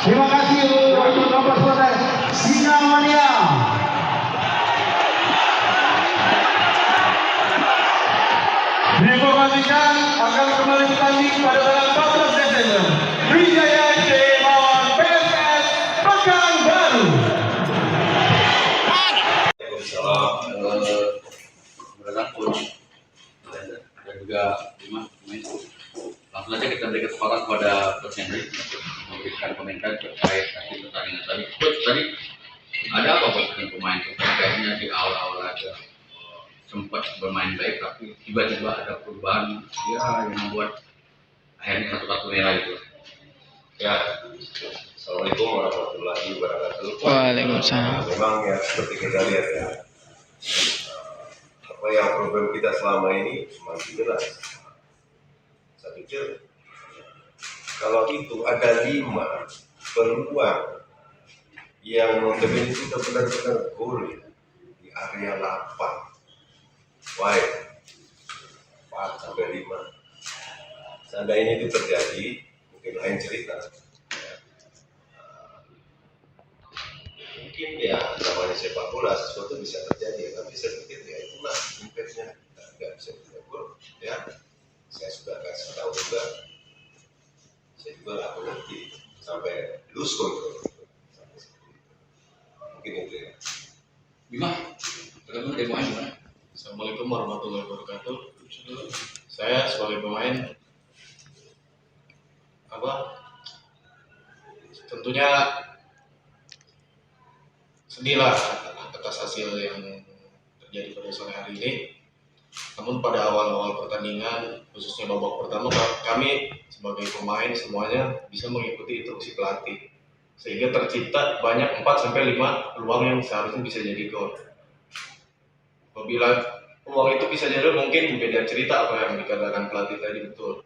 Terima kasih untuk nomor protes Sinamania. Diinformasikan akan kembali bertanding pada tanggal 14 Desember. Sriwijaya FC melawan PSS Pekanbaru. Berada coach dan juga Bima pemain. Langsung saja kita beri kesempatan kepada Coach Henry untuk memberikan komentar terkait hasil pertandingan tadi. Coach, tadi ada apa Coach dengan pemain? Kayaknya di awal-awal laga sempat bermain baik, tapi tiba-tiba ada perubahan ya yang membuat akhirnya satu kartu merah itu. Ya, Assalamualaikum warahmatullahi wabarakatuh. Waalaikumsalam. Memang ya seperti kita lihat ya, apa yang problem kita selama ini masih jelas. Saya pikir kalau itu ada 5 peluang yang notabene kita benar-benar gol di area 8. Baik, 4 sampai 5. Seandainya itu terjadi, mungkin lain cerita. Mungkin ya namanya sepak bola sesuatu bisa terjadi, tapi saya pikir ya itulah impactnya. Kita nggak bisa gol, ya. Saya sudah kasih tahu juga. Saya juga nggak mengerti sampai lose control. Mungkin itu ya. Bima, terus dari pemain gimana? Assalamualaikum warahmatullahi wabarakatuh. Saya sebagai pemain tentunya sedih lah atas hasil yang terjadi pada sore hari ini. Namun pada awal-awal pertandingan, khususnya babak pertama, kami sebagai pemain semuanya bisa mengikuti instruksi pelatih, sehingga tercipta banyak 4-5 peluang yang seharusnya bisa jadi gol. Apabila peluang itu bisa jadi, mungkin beda cerita apa yang dikatakan pelatih tadi, betul.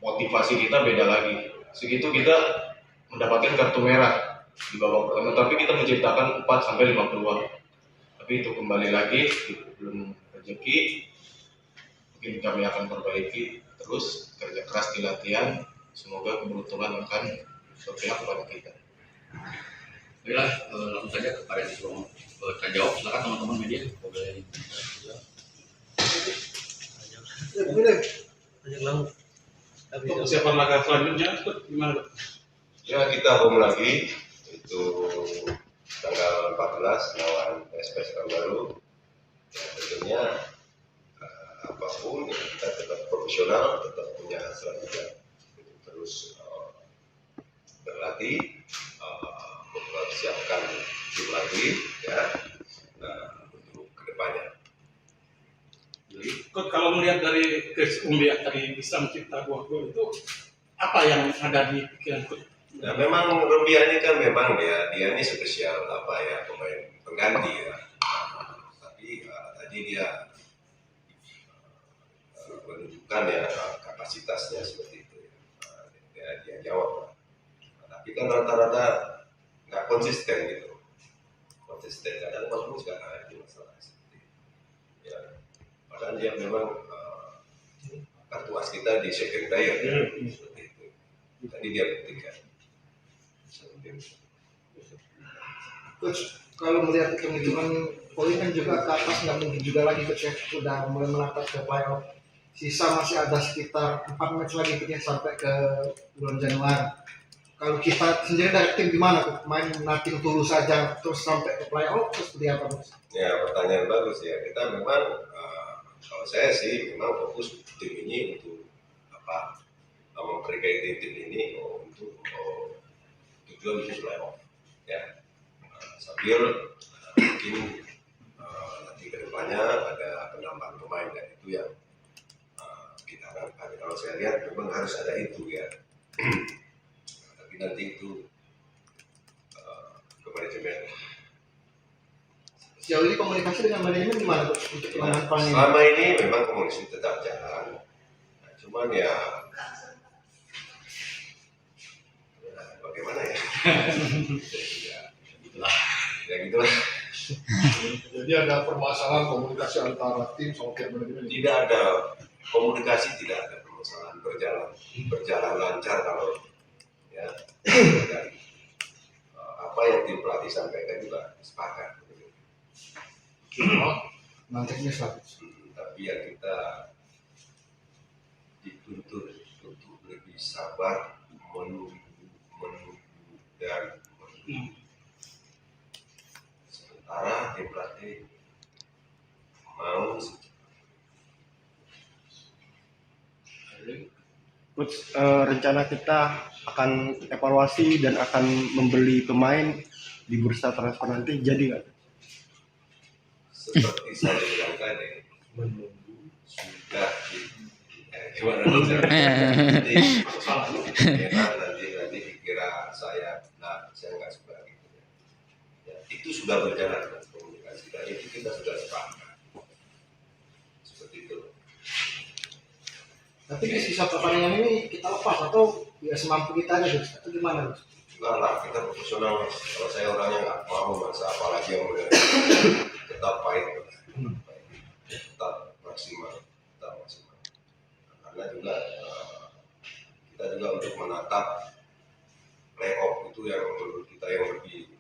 Motivasi kita beda lagi. Segitu kita mendapatkan kartu merah di babak pertama, tapi kita menciptakan 4-5 peluang. Tapi itu kembali lagi, belum rezeki. Mungkin kami akan perbaiki terus, kerja keras di latihan. Semoga keberuntungan akan berpihak kepada kita. Baiklah, langsung saja kepada yang sebelum terjawab. Silakan teman-teman media. Boleh. Untuk persiapan laga selanjutnya, gimana? Ya kita home lagi itu tanggal 14 lawan PSS Pekanbaru. Ya, tentunya apapun ya, kita tetap profesional, tetap punya hasrat juga terus berlatih, mempersiapkan tim lagi ya. Nah, kalau melihat dari Chris Umbia tadi bisa mencipta 2 gol itu, apa yang ada di pikiran coach? Nah, memang Rumbia ini kan memang dia ini spesial pemain pengganti ya. Tapi tadi dia menunjukkan kapasitasnya seperti itu. Dia jawab. Tapi kan rata-rata nggak konsisten gitu. Konsisten kadang bagus kadang ada masalah seperti itu. Ya, padahal dia memang kartu as kita di second player seperti itu. Tadi dia buktikan. Coach, kalau melihat kemungkinan poin kan juga ke atas nggak mungkin juga lagi coach ya, udah mulai melangkah ke playoff. Sisa masih ada sekitar 4 match lagi coach ya, sampai ke bulan Januari. Kalau kita sendiri dari tim gimana coach? Main nothing tulus saja terus sampai ke playoff terus seperti apa coach? Ya, pertanyaan bagus ya. Kita memang kalau saya sih memang fokus tim ini untuk memperbaiki tim ini untuk tujuan untuk playoff ya. Sambil mungkin nanti kedepannya ada penambahan pemain dan itu yang kita harapkan. Kalau saya lihat memang harus ada itu ya. Tapi nanti itu ke manajemen. Sejauh ini komunikasi dengan manajemen gimana coach untuk penambahan pemain? Selama ini memang komunikasi tetap jalan. Nah, cuman ya bagaimana ya? Ya gitulah. Jadi ada permasalahan komunikasi antara tim sama pihak manajemen. Tidak ada komunikasi, tidak ada permasalahan, berjalan lancar kalau ya. Dan, apa yang tim pelatih sampaikan juga sepakat. Nantinya satu. Tapi ya kita dituntut untuk lebih sabar menunggu dan sementara tim pelatih mau Coach, rencana kita akan evaluasi dan akan membeli pemain di bursa transfer nanti, jadi nggak? seperti saya bilang tadi menunggu sudah gimana nanti dikira saya nggak suka gitu ya. Itu sudah berjalan komunikasi dan itu kita sudah sepakat seperti itu. Tapi di sisa pertandingan ini kita lepas atau ya semampu kita aja coach? Atau gimana coach? Enggak lah, kita profesional. Kalau saya orangnya nggak mau masa apalagi yang muda tetap fight, tetap maksimal. Karena juga kita juga untuk menatap playoff itu yang menurut kita yang lebih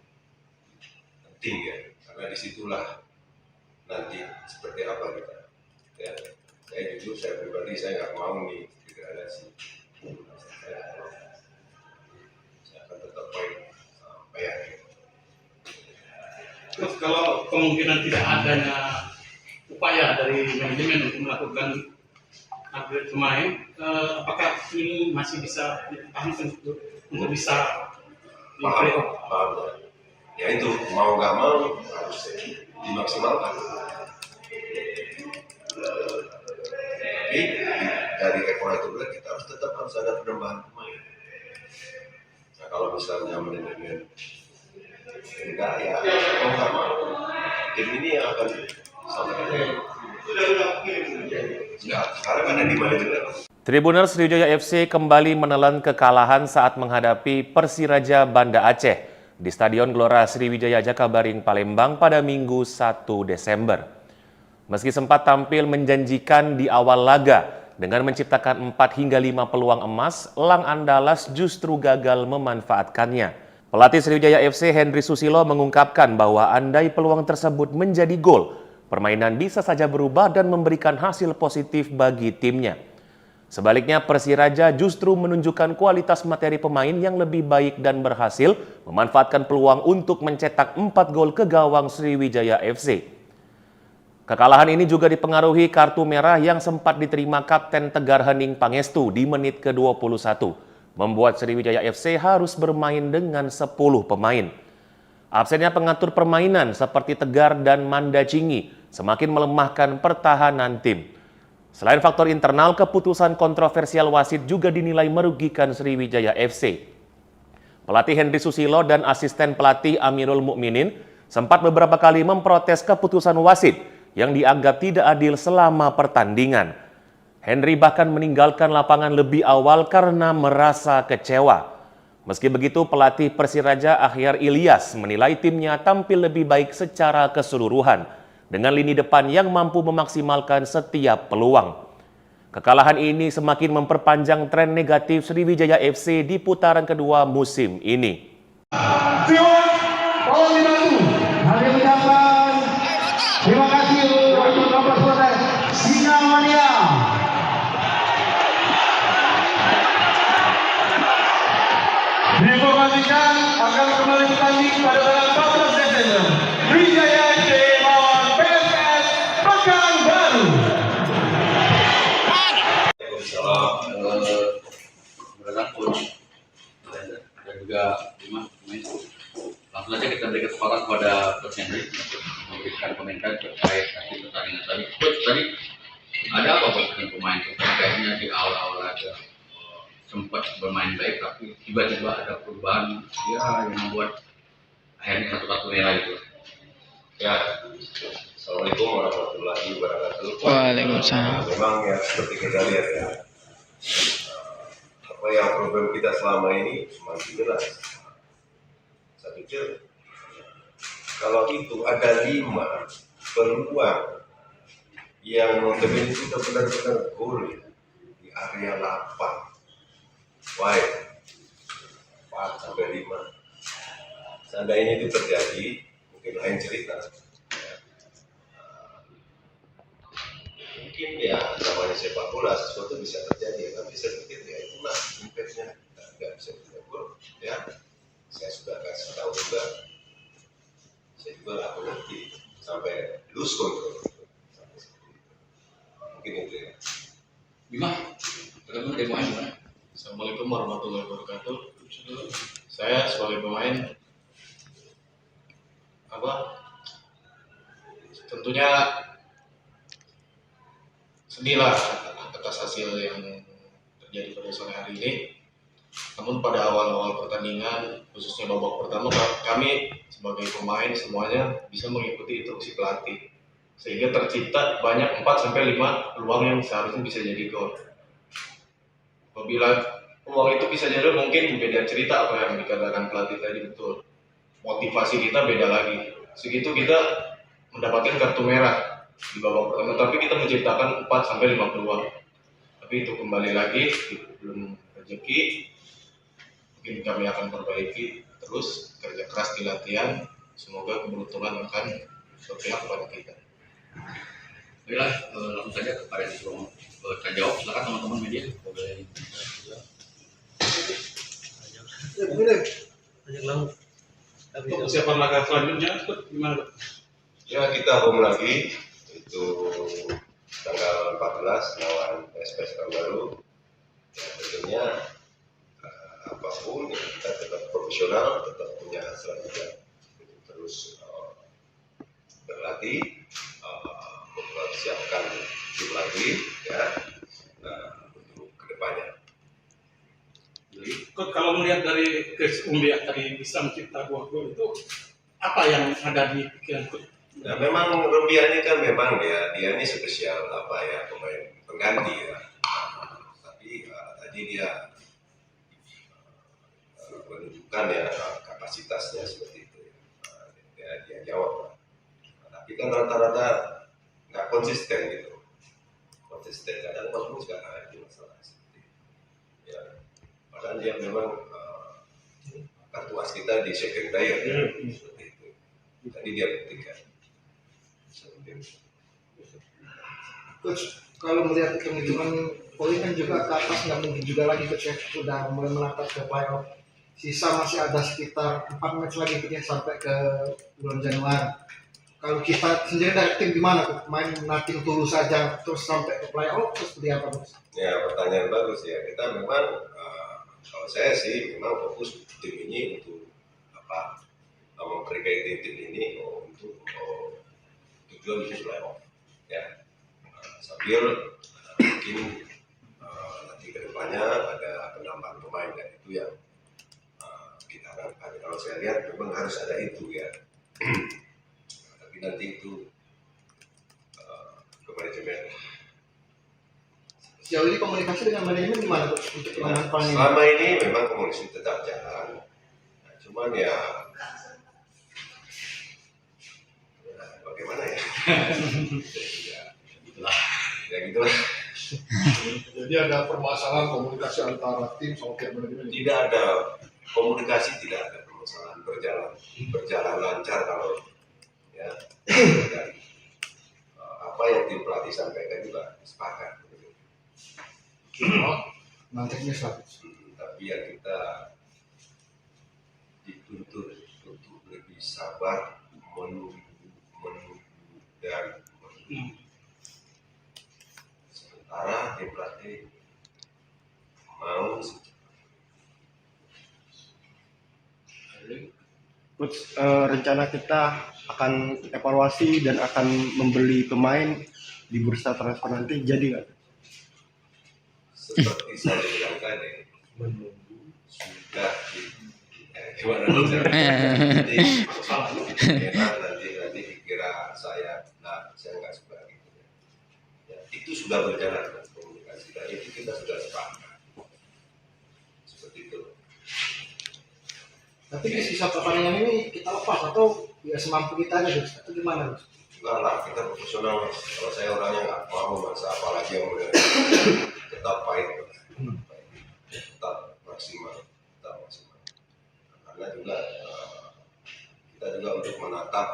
penting ya, karena disitulah nanti seperti apa kita. Ya, saya jujur, saya pribadi saya nggak mau nih degradasi. Saya akan tetap fight sampai akhir. Terus kalau kemungkinan tidak adanya upaya dari manajemen untuk melakukan upgrade pemain, apakah ini masih bisa dipertahankan untuk bisa di playoff? Paham ya. Ya itu mau nggak mau harus dimaksimalkan. Tapi dari evaluasi itu kita harus ada penambahan pemain. Nah kalau misalnya manajemen enggak ya mau nggak mau tim ini akan sampai sekarang ada di manajemen. Tribunal Sriwijaya FC kembali menelan kekalahan saat menghadapi Persiraja Banda Aceh di Stadion Gelora Sriwijaya Jakabaring Palembang pada Minggu 1 Desember. Meski sempat tampil menjanjikan di awal laga dengan menciptakan 4 hingga 5 peluang emas, Lang Andalas justru gagal memanfaatkannya. Pelatih Sriwijaya FC Henry Susilo mengungkapkan bahwa andai peluang tersebut menjadi gol, permainan bisa saja berubah dan memberikan hasil positif bagi timnya. Sebaliknya, Persiraja justru menunjukkan kualitas materi pemain yang lebih baik dan berhasil memanfaatkan peluang untuk mencetak 4 gol ke gawang Sriwijaya FC. Kekalahan ini juga dipengaruhi kartu merah yang sempat diterima Kapten Tegar Hening Pangestu di menit ke-21, membuat Sriwijaya FC harus bermain dengan 10 pemain. Absennya pengatur permainan seperti Tegar dan Manda Cingi semakin melemahkan pertahanan tim. Selain faktor internal, keputusan kontroversial wasit juga dinilai merugikan Sriwijaya FC. Pelatih Henry Susilo dan asisten pelatih Amirul Mukminin sempat beberapa kali memprotes keputusan wasit yang dianggap tidak adil selama pertandingan. Henry bahkan meninggalkan lapangan lebih awal karena merasa kecewa. Meski begitu, pelatih Persiraja Akhyar Ilyas menilai timnya tampil lebih baik secara keseluruhan dengan lini depan yang mampu memaksimalkan setiap peluang. Kekalahan ini semakin memperpanjang tren negatif Sriwijaya FC di putaran kedua musim ini. Kami ucapkan terima kasih untuk nomor protes Sinamania. Diinformasikan akan kembali bertanding pada tanggal 14 Desember. Sriwijaya FC melawan PSS Pekanbaru. Berada coach dan juga Bima pemain. Langsung saja kita beri kesempatan kepada Coach Henry untuk memberikan komentar terkait hasil pertandingan tadi. Coach, tadi ada apa buat pemain? Kayaknya di awal-awal aja sempat bermain baik, tapi tiba-tiba ada perubahan ya yang membuat akhirnya satu kartu merah itu. Ya, Assalamualaikum warahmatullahi wabarakatuh. Waalaikumsalam. Memang ya seperti kita lihat ya, apa yang problem kita selama ini semakin jelas. Saya pikir kalau itu ada 5 peluang yang notabene kita benar-benar gol di area 8, wide 4 sampai 5. Seandainya itu terjadi, mungkin lain cerita. Mungkin ya namanya sepak bola sesuatu bisa terjadi, tapi saya pikir ya itulah impactnya, nggak bisa kita gol ya. Saya sudah kasih tahu juga, saya juga nggak mengerti sampai lose control sampai seperti itu. Mungkin itu ya. Bima, bagaimana dari pemain gimana? Assalamualaikum warahmatullahi wabarakatuh. Saya sebagai pemain tentunya sedih lah atas hasil yang terjadi pada sore hari ini. Namun pada awal-awal pertandingan, khususnya babak pertama, kami sebagai pemain semuanya bisa mengikuti instruksi pelatih, sehingga tercipta banyak 4-5 peluang yang seharusnya bisa jadi gol. Apabila peluang itu bisa jadi, mungkin beda cerita apa yang dikatakan pelatih tadi, betul. Motivasi kita beda lagi. Segitu kita mendapatkan kartu merah di babak pertama, tapi kita menciptakan 4-5 peluang. Tapi itu kembali lagi, belum rezeki. Mungkin kami akan perbaiki terus, kerja keras di latihan. Semoga keberuntungan akan berpihak kepada kita. Baiklah, langsung saja kepada yang belum terjawab. Silakan teman-teman media. Untuk persiapan laga selanjutnya, gimana? Ya kita home lagi itu tanggal 14 lawan PSS Pekanbaru. Ya, tentunya apapun ya, kita tetap profesional, tetap punya hasrat juga untuk terus berlatih, mempersiapkan tim lagi ya untuk kedepannya. Jadi, kalau melihat dari Chris Umbia tadi bisa mencipta 2 gol itu, apa yang ada di pikiran Coach? Nah memang Rumbia ini kan memang dia ini spesial apa ya, pemain pengganti ya. Tapi tadi dia menunjukkan ya kapasitasnya seperti itu. Dia jawab. Tapi kan rata-rata nggak konsisten gitu. Konsisten kadang bagus nggak ada masalah seperti itu. Ya, padahal dia memang kartu as kita di second player ya, seperti itu. Tadi dia buktikan. Coach, kalau melihat hitung-hitungan poin kan juga ke atas nggak mungkin juga lagi Coach ya, udah mulai melangkah ke playoff. Sisa masih ada sekitar 4 match lagi Coach ya, sampai ke bulan Januari. Kalau kita sendiri dari tim gimana Coach? Main nothing tulus saja terus sampai ke playoff terus seperti apa Coach? Ya pertanyaan bagus ya. Kita memang kalau saya sih memang fokus tim ini untuk apa? Memperbaiki tim ini untuk tujuan bisa playoff ya, sambil mungkin nanti ke depannya ada penambahan pemain dan itu yang kita harapkan. Kalau saya lihat memang harus ada itu ya. Tapi nanti itu ke manajemen. Sejauh ini komunikasi dengan manajemen gimana Coach untuk penambahan pemain? Selama ini memang komunikasi tetap jalan. Nah, cuman ya bagaimana ya? Ya gitulah. Jadi ada permasalahan komunikasi antara tim sama pihak manajemen. Tidak ada komunikasi, tidak ada permasalahan, berjalan lancar kalau ya. Dan, apa yang tim pelatih sampaikan juga sepakat. Non-teknis lah. Tapi ya kita dituntut untuk lebih sabar, menunggu dan sementara tim pelatih mau Coach, rencana kita akan evaluasi dan akan membeli pemain di bursa transfer nanti, jadi nggak? seperti saya bilang tadi, menunggu sudah gimana nanti dikira saya nggak suka gitu ya. Itu sudah berjalan komunikasi dan itu kita sudah sepakat seperti itu. Tapi di sisa pertandingan ini kita lepas atau ya semampu kita aja Coach? Atau gimana Coach? Enggak lah, kita profesional. Kalau saya orangnya nggak mau masa apalagi yang udah tetap fight, tetap maksimal. Karena juga kita juga untuk menatap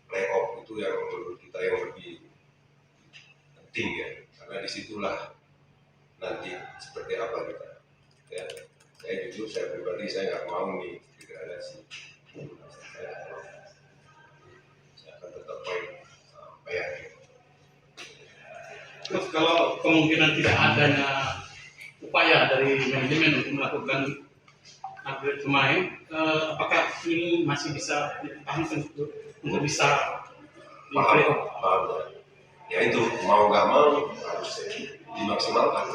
playoff itu yang menurut kita yang lebih penting ya, karena disitulah nanti seperti apa kita. Ya, saya jujur, saya pribadi saya nggak mau nih degradasi. Saya akan tetap fight sampai akhir. Terus kalau kemungkinan tidak adanya upaya dari manajemen untuk melakukan upgrade pemain, apakah ini masih bisa dipertahankan untuk bisa di playoff? Paham. Ya itu mau nggak mau harus dimaksimalkan.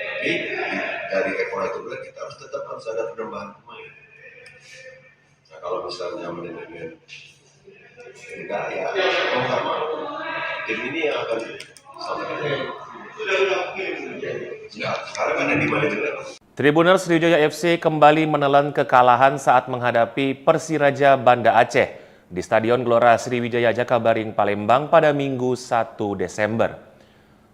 Tapi dari ekor itu kita harus ada penambahan pemain. Nah kalau misalnya manajemen enggak ya mau nggak mau tim ini yang akan sampai sekarang ada di manajemen. Tribuners Sriwijaya FC kembali menelan kekalahan saat menghadapi Persiraja Banda Aceh di Stadion Gelora Sriwijaya Jakabaring, Palembang pada Minggu 1 Desember.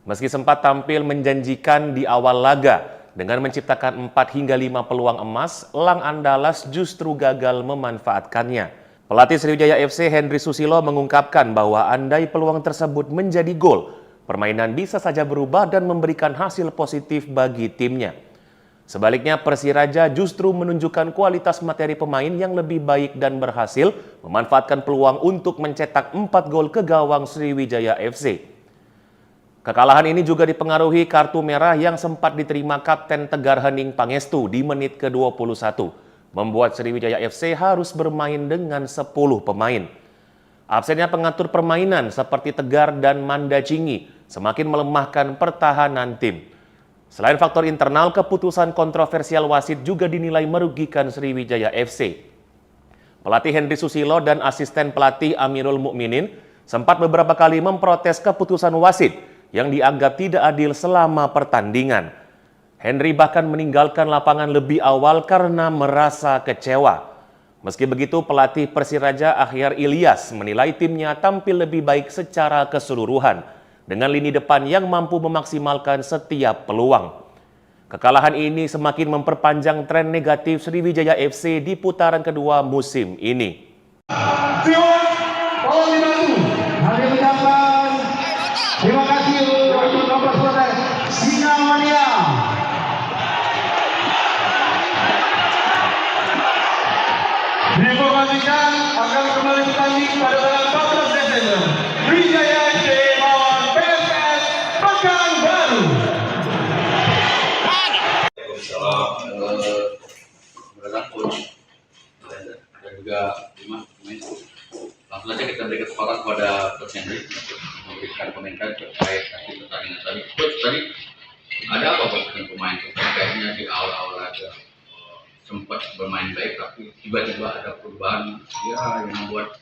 Meski sempat tampil menjanjikan di awal laga dengan menciptakan 4 hingga 5 peluang emas, Lang Andalas justru gagal memanfaatkannya. Pelatih Sriwijaya FC Henry Susilo mengungkapkan bahwa andai peluang tersebut menjadi gol, permainan bisa saja berubah dan memberikan hasil positif bagi timnya. Sebaliknya, Persiraja justru menunjukkan kualitas materi pemain yang lebih baik dan berhasil memanfaatkan peluang untuk mencetak 4 gol ke gawang Sriwijaya FC. Kekalahan ini juga dipengaruhi kartu merah yang sempat diterima Kapten Tegar Hening Pangestu di menit ke-21, membuat Sriwijaya FC harus bermain dengan 10 pemain. Absennya pengatur permainan seperti Tegar dan Manda Cingi semakin melemahkan pertahanan tim. Selain faktor internal, keputusan kontroversial wasit juga dinilai merugikan Sriwijaya FC. Pelatih Henry Susilo dan asisten pelatih Amirul Mukminin sempat beberapa kali memprotes keputusan wasit yang dianggap tidak adil selama pertandingan. Henry bahkan meninggalkan lapangan lebih awal karena merasa kecewa. Meski begitu, pelatih Persiraja Akhyar Ilyas menilai timnya tampil lebih baik secara keseluruhan dengan lini depan yang mampu memaksimalkan setiap peluang. Kekalahan ini semakin memperpanjang tren negatif Sriwijaya FC di putaran kedua musim ini. Terima kasih untuk nomor protes Sina Mania. Diinformasikan akan kembali bertanding pada tanggal 14 Desember. Sriwijaya FC melawan PSS Pekanbaru. Berada coach dan juga Bima pemain. Langsung saja kita beri kesempatan kepada Coach Henry. memberikan komentar terkait hasil pertandingan tadi. Coach, tadi ada apa buat pemain? Kayaknya di awal-awal aja sempat bermain baik, tapi tiba-tiba ada perubahan ya yang membuat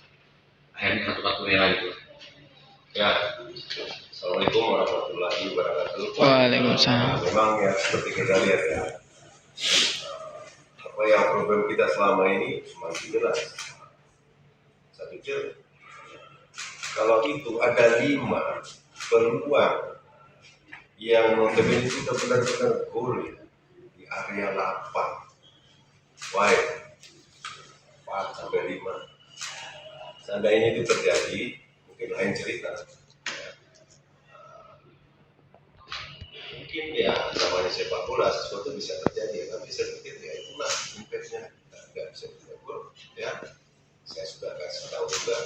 akhirnya satu kartu merah itu. Ya, Assalamualaikum warahmatullahi wabarakatuh. Waalaikumsalam. Memang ya seperti kita lihat ya, apa yang problem kita selama ini masih jelas. Saya pikir kalau itu ada 5 peluang yang notabene itu benar-benar gol di area 8, wide 4 sampai 5. Seandainya itu terjadi, mungkin lain cerita. Mungkin ya namanya sepak bola sesuatu bisa terjadi, tapi saya pikir ya itulah impactnya. Kita nggak bisa gol, ya. Saya sudah kasih tahu juga.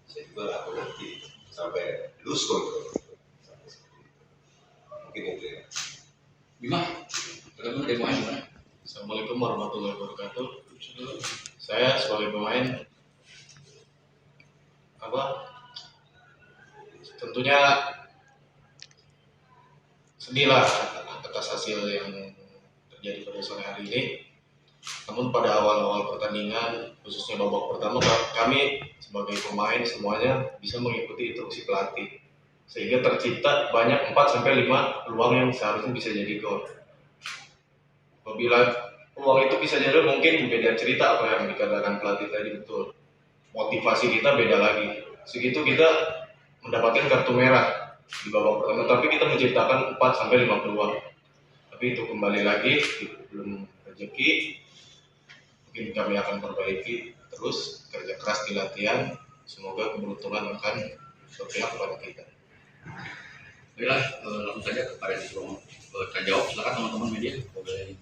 Saya juga nggak mengerti sampai lose control. Mungkin itu ya. Bima, bagaimana dari pemain gimana? Assalamualaikum warahmatullahi wabarakatuh. Saya sebagai pemain tentunya sedih lah atas hasil yang terjadi pada sore hari ini. Namun pada awal-awal pertandingan, khususnya babak pertama, kami sebagai pemain semuanya bisa mengikuti instruksi pelatih, sehingga tercipta banyak 4-5 peluang yang seharusnya bisa jadi gol. Apabila peluang itu bisa jadi, mungkin beda cerita apa yang dikatakan pelatih tadi, betul. Motivasi kita beda lagi. Segitu kita mendapatkan kartu merah di babak pertama, tapi kita menciptakan 4-5 peluang. Tapi itu kembali lagi, belum rezeki. Mungkin kami akan perbaiki terus, kerja keras di latihan. Semoga keberuntungan akan berpihak kepada kita. Baiklah, langsung saja kepada disuruh tanya jawab. Silakan teman-teman media. Boleh.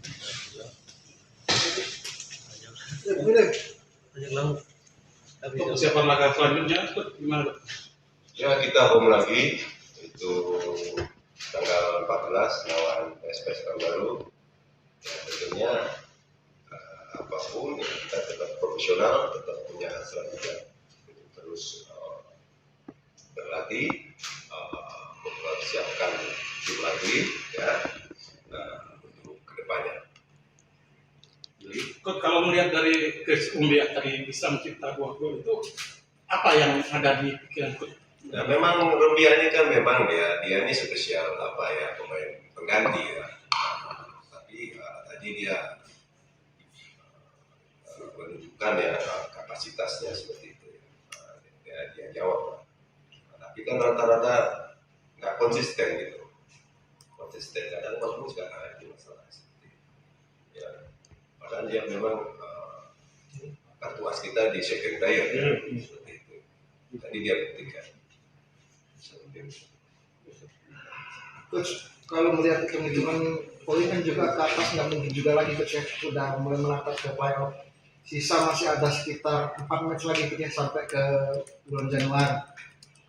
Untuk persiapan laga selanjutnya, gimana? Ya kita home lagi itu tanggal 14 lawan SPS Pekanbaru. Ya, tentunya apapun ya, kita tetap profesional, tetap punya strategi untuk terus berlatih, mempersiapkan tim lagi ya untuk kedepannya. Jadi, kalau melihat dari Chris Umbia tadi bisa mencipta 2 gol itu, apa yang ada di pikiran Coach? Nah, memang Rumbia ini kan memang dia ini spesial apa ya, pemain pengganti ya. Tapi tadi dia menunjukkan ya kapasitasnya seperti itu. Dia jawab. Tapi kan rata-rata nggak konsisten gitu. Konsisten kadang bagus nggak ada masalah seperti itu. Ya, padahal dia memang kartu as kita di second player ya, seperti itu. Tadi dia buktikan. Coach, kalau melihat hitung-hitungan poin kan juga ke atas nggak mungkin juga lagi Coach ya, sudah mulai melangkah ke playoff. Sisa masih ada sekitar 4 match lagi Coach ya, sampai ke bulan Januari.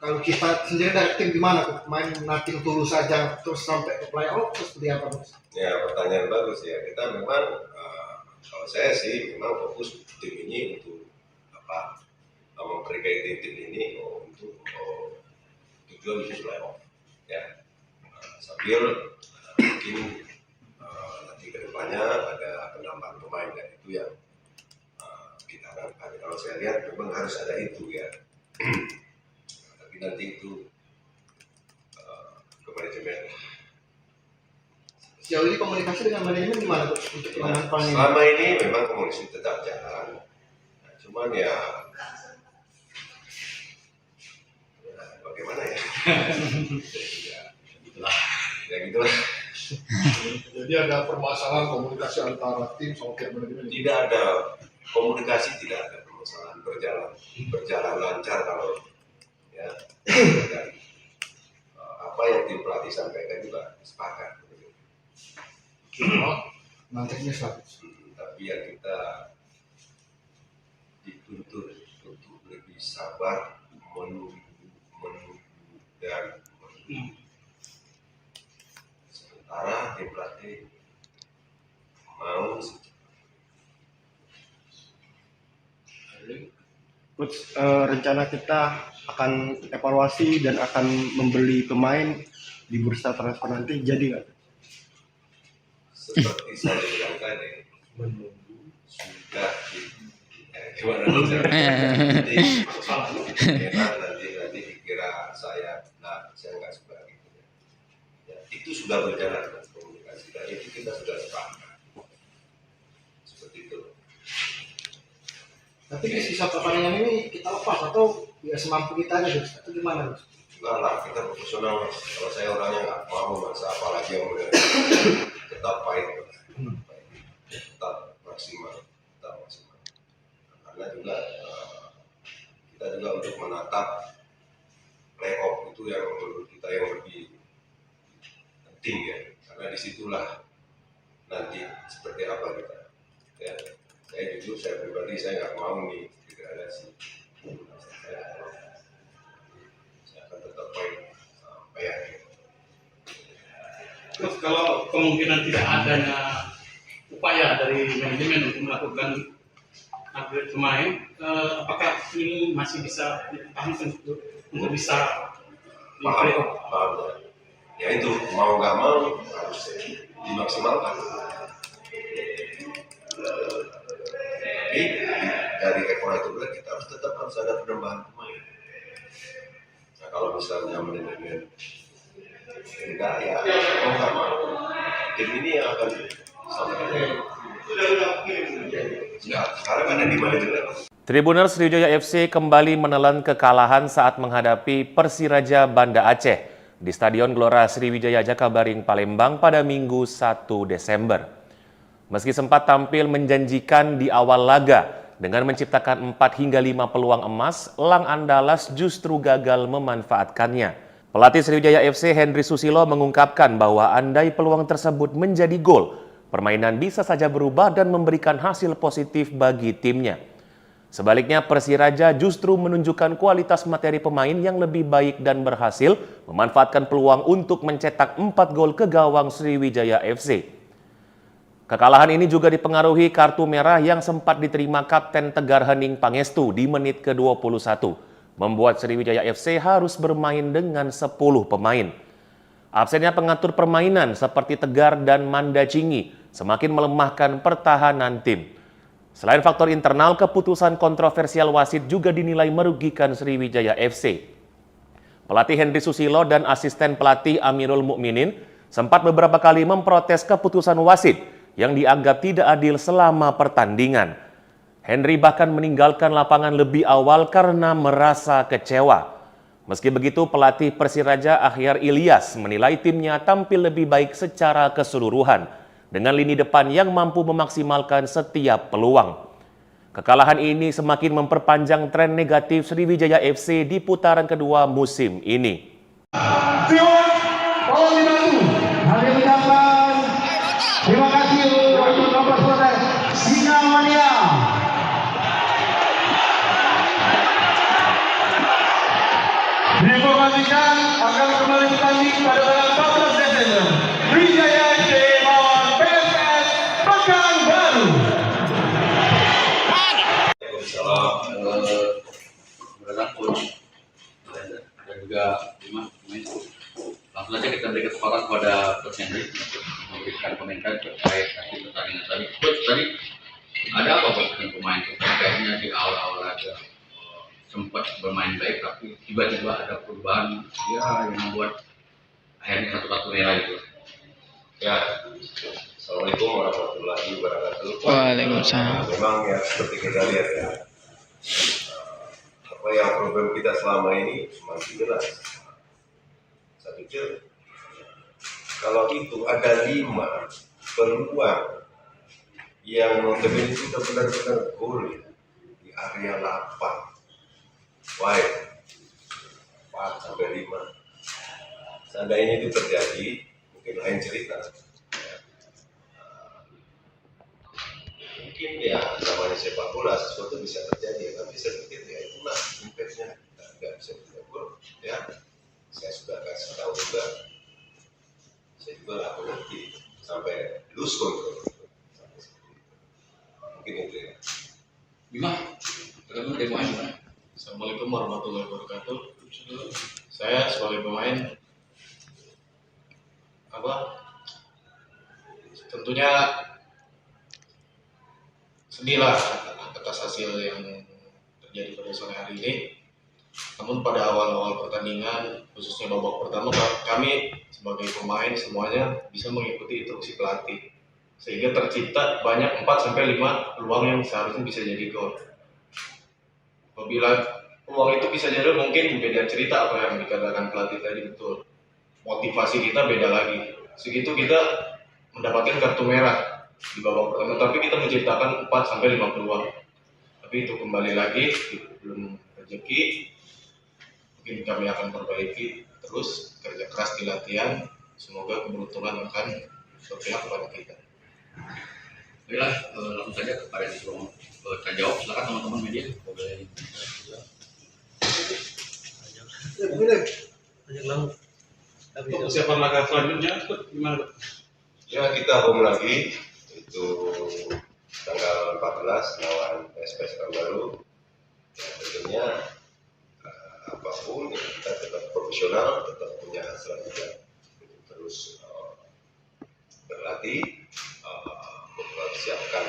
Kalau kita sendiri dari tim gimana Coach? Main nothing tulus saja terus sampai ke playoff terus seperti apa Coach? Ya pertanyaan bagus ya. Kita memang kalau saya sih memang fokus tim ini untuk apa? Memperbaiki tim ini untuk tujuan untuk playoff ya. Sambil mungkin nanti kedepannya ada penambahan pemain dan itu yang kita harapkan. Kalau saya lihat memang harus ada itu ya. Tapi nanti itu ke manajemen. Sejauh ini komunikasi dengan manajemen gimana Coach untuk penanganan pemain? Selama ini memang komunikasi tetap jalan. Nah, cuman ya bagaimana ya? Ya gitulah. Jadi ada permasalahan komunikasi antara tim sama pihak manajemen. Tidak ada komunikasi, tidak ada permasalahan, berjalan lancar kalau ya. Dan, apa yang tim pelatih sampaikan juga sepakat. Nantinya satu. Tapi ya kita dituntut untuk lebih sabar, menunggu dan menunggu. Sementara tim pelatih mau Coach, rencana kita akan evaluasi dan akan membeli pemain di bursa transfer nanti, jadi nggak? Seperti saya bilang tadi, sudah gimana nanti dikira saya nggak suka gitu ya. Itu sudah berjalan komunikasi dan itu kita sudah sepakat seperti itu. Tapi di sisa pertandingan ini kita lepas atau ya semampu kita aja, Gus? Atau gimana, Gus? Enggak lah, kita profesional. Kalau saya orangnya nggak mau masa apalagi yang udah tetap fight, tetap maksimal. Karena juga kita juga untuk menatap playoff itu yang menurut kita yang lebih penting ya, karena disitulah nanti seperti apa kita. Ya, saya jujur, saya pribadi saya nggak mau nih degradasi. Saya akan tetap fight sampai akhir. Terus kalau kemungkinan tidak adanya upaya dari manajemen untuk melakukan upgrade pemain, apakah ini masih bisa dipertahankan untuk bisa di playoff? Paham ya. Ya itu mau nggak mau harus dimaksimalkan. Tapi dari ekor itu kita harus ada penambahan pemain. Nah kalau misalnya manajemen enggak ya mau nggak mau tim ini yang akan sampai sekarang ada di manajemen. Tribunal Sriwijaya FC kembali menelan kekalahan saat menghadapi Persiraja Banda Aceh di Stadion Gelora Sriwijaya Jakabaring, Palembang pada Minggu 1 Desember. Meski sempat tampil menjanjikan di awal laga dengan menciptakan 4 hingga 5 peluang emas, Elang Andalas justru gagal memanfaatkannya. Pelatih Sriwijaya FC Henry Susilo mengungkapkan bahwa andai peluang tersebut menjadi gol, permainan bisa saja berubah dan memberikan hasil positif bagi timnya. Sebaliknya, Persiraja justru menunjukkan kualitas materi pemain yang lebih baik dan berhasil memanfaatkan peluang untuk mencetak 4 gol ke gawang Sriwijaya FC. Kekalahan ini juga dipengaruhi kartu merah yang sempat diterima Kapten Tegar Hening Pangestu di menit ke-21, membuat Sriwijaya FC harus bermain dengan 10 pemain. Absennya pengatur permainan seperti Tegar dan Manda Cingi semakin melemahkan pertahanan tim. Selain faktor internal, keputusan kontroversial wasit juga dinilai merugikan Sriwijaya FC. Pelatih Henry Susilo dan asisten pelatih Amirul Mukminin sempat beberapa kali memprotes keputusan wasit yang dianggap tidak adil selama pertandingan. Henry bahkan meninggalkan lapangan lebih awal karena merasa kecewa. Meski begitu, pelatih Persiraja Akhyar Ilyas menilai timnya tampil lebih baik secara keseluruhan dengan lini depan yang mampu memaksimalkan setiap peluang. Kekalahan ini semakin memperpanjang tren negatif Sriwijaya FC di putaran kedua musim ini. Terima kasih untuk nomor 11 Sinamania. Diinformasikan akan kembali bertanding pada tanggal 14 Desember. Sriwijaya FC melawan PSS Pekanbaru. Beragam coach dan juga lima pemain. Langsung saja kita beri kesempatan kepada Coach Henry untuk memberikan komentar terkait hasil pertandingan tadi. Coach, tadi ada apa dengan pemain? Kayaknya di awal-awal laga sempat bermain baik, tapi tiba-tiba ada perubahan ya yang membuat akhirnya satu kartu merah itu. Ya, Assalamualaikum warahmatullahi wabarakatuh. Waalaikumsalam. Memang ya seperti kita lihat ya, apa yang problem kita selama ini semakin jelas. Saya pikir kalau itu ada 5 peluang yang notabene kita benar-benar gol di area 8. Why? 4 sampai 5. Seandainya itu terjadi, mungkin lain cerita. Mungkin ya namanya sepak bola sesuatu bisa terjadi, tapi saya pikir ya itulah impactnya kita nggak bisa tidak gol. Ya, saya sudah kasih tahu juga. Saya juga nggak mengerti sampai lose control. Mungkin itu ya. Gimana? Tergantung dari pemain gimana? warahmatullahi wabarakatuh. Saya sebagai pemain tentunya sedih lah atas hasil yang terjadi pada sore hari ini. Namun pada awal-awal pertandingan, khususnya babak pertama, kami sebagai pemain semuanya bisa mengikuti instruksi pelatih, sehingga tercipta banyak 4-5 peluang yang seharusnya bisa jadi gol. Apabila peluang itu bisa jadi, mungkin beda cerita apa yang dikatakan pelatih tadi, betul. Motivasi kita beda lagi. Segitu kita mendapatkan kartu merah di babak pertama, tapi kita menciptakan 4-5 peluang. Tapi itu kembali lagi, belum rezeki. Mungkin kami akan perbaiki terus, kerja keras di latihan. Semoga keberuntungan akan berpihak kepada kita. Baiklah, langsung saja kepada yang disuruh jawab. Silakan teman-teman media. Boleh. Untuk persiapan laga selanjutnya, gimana? Ya, kita home lagi itu tanggal 14 lawan SPS Pekanbaru. Ya, tentunya apapun ya, kita tetap profesional, tetap punya hasrat juga terus berlatih, mempersiapkan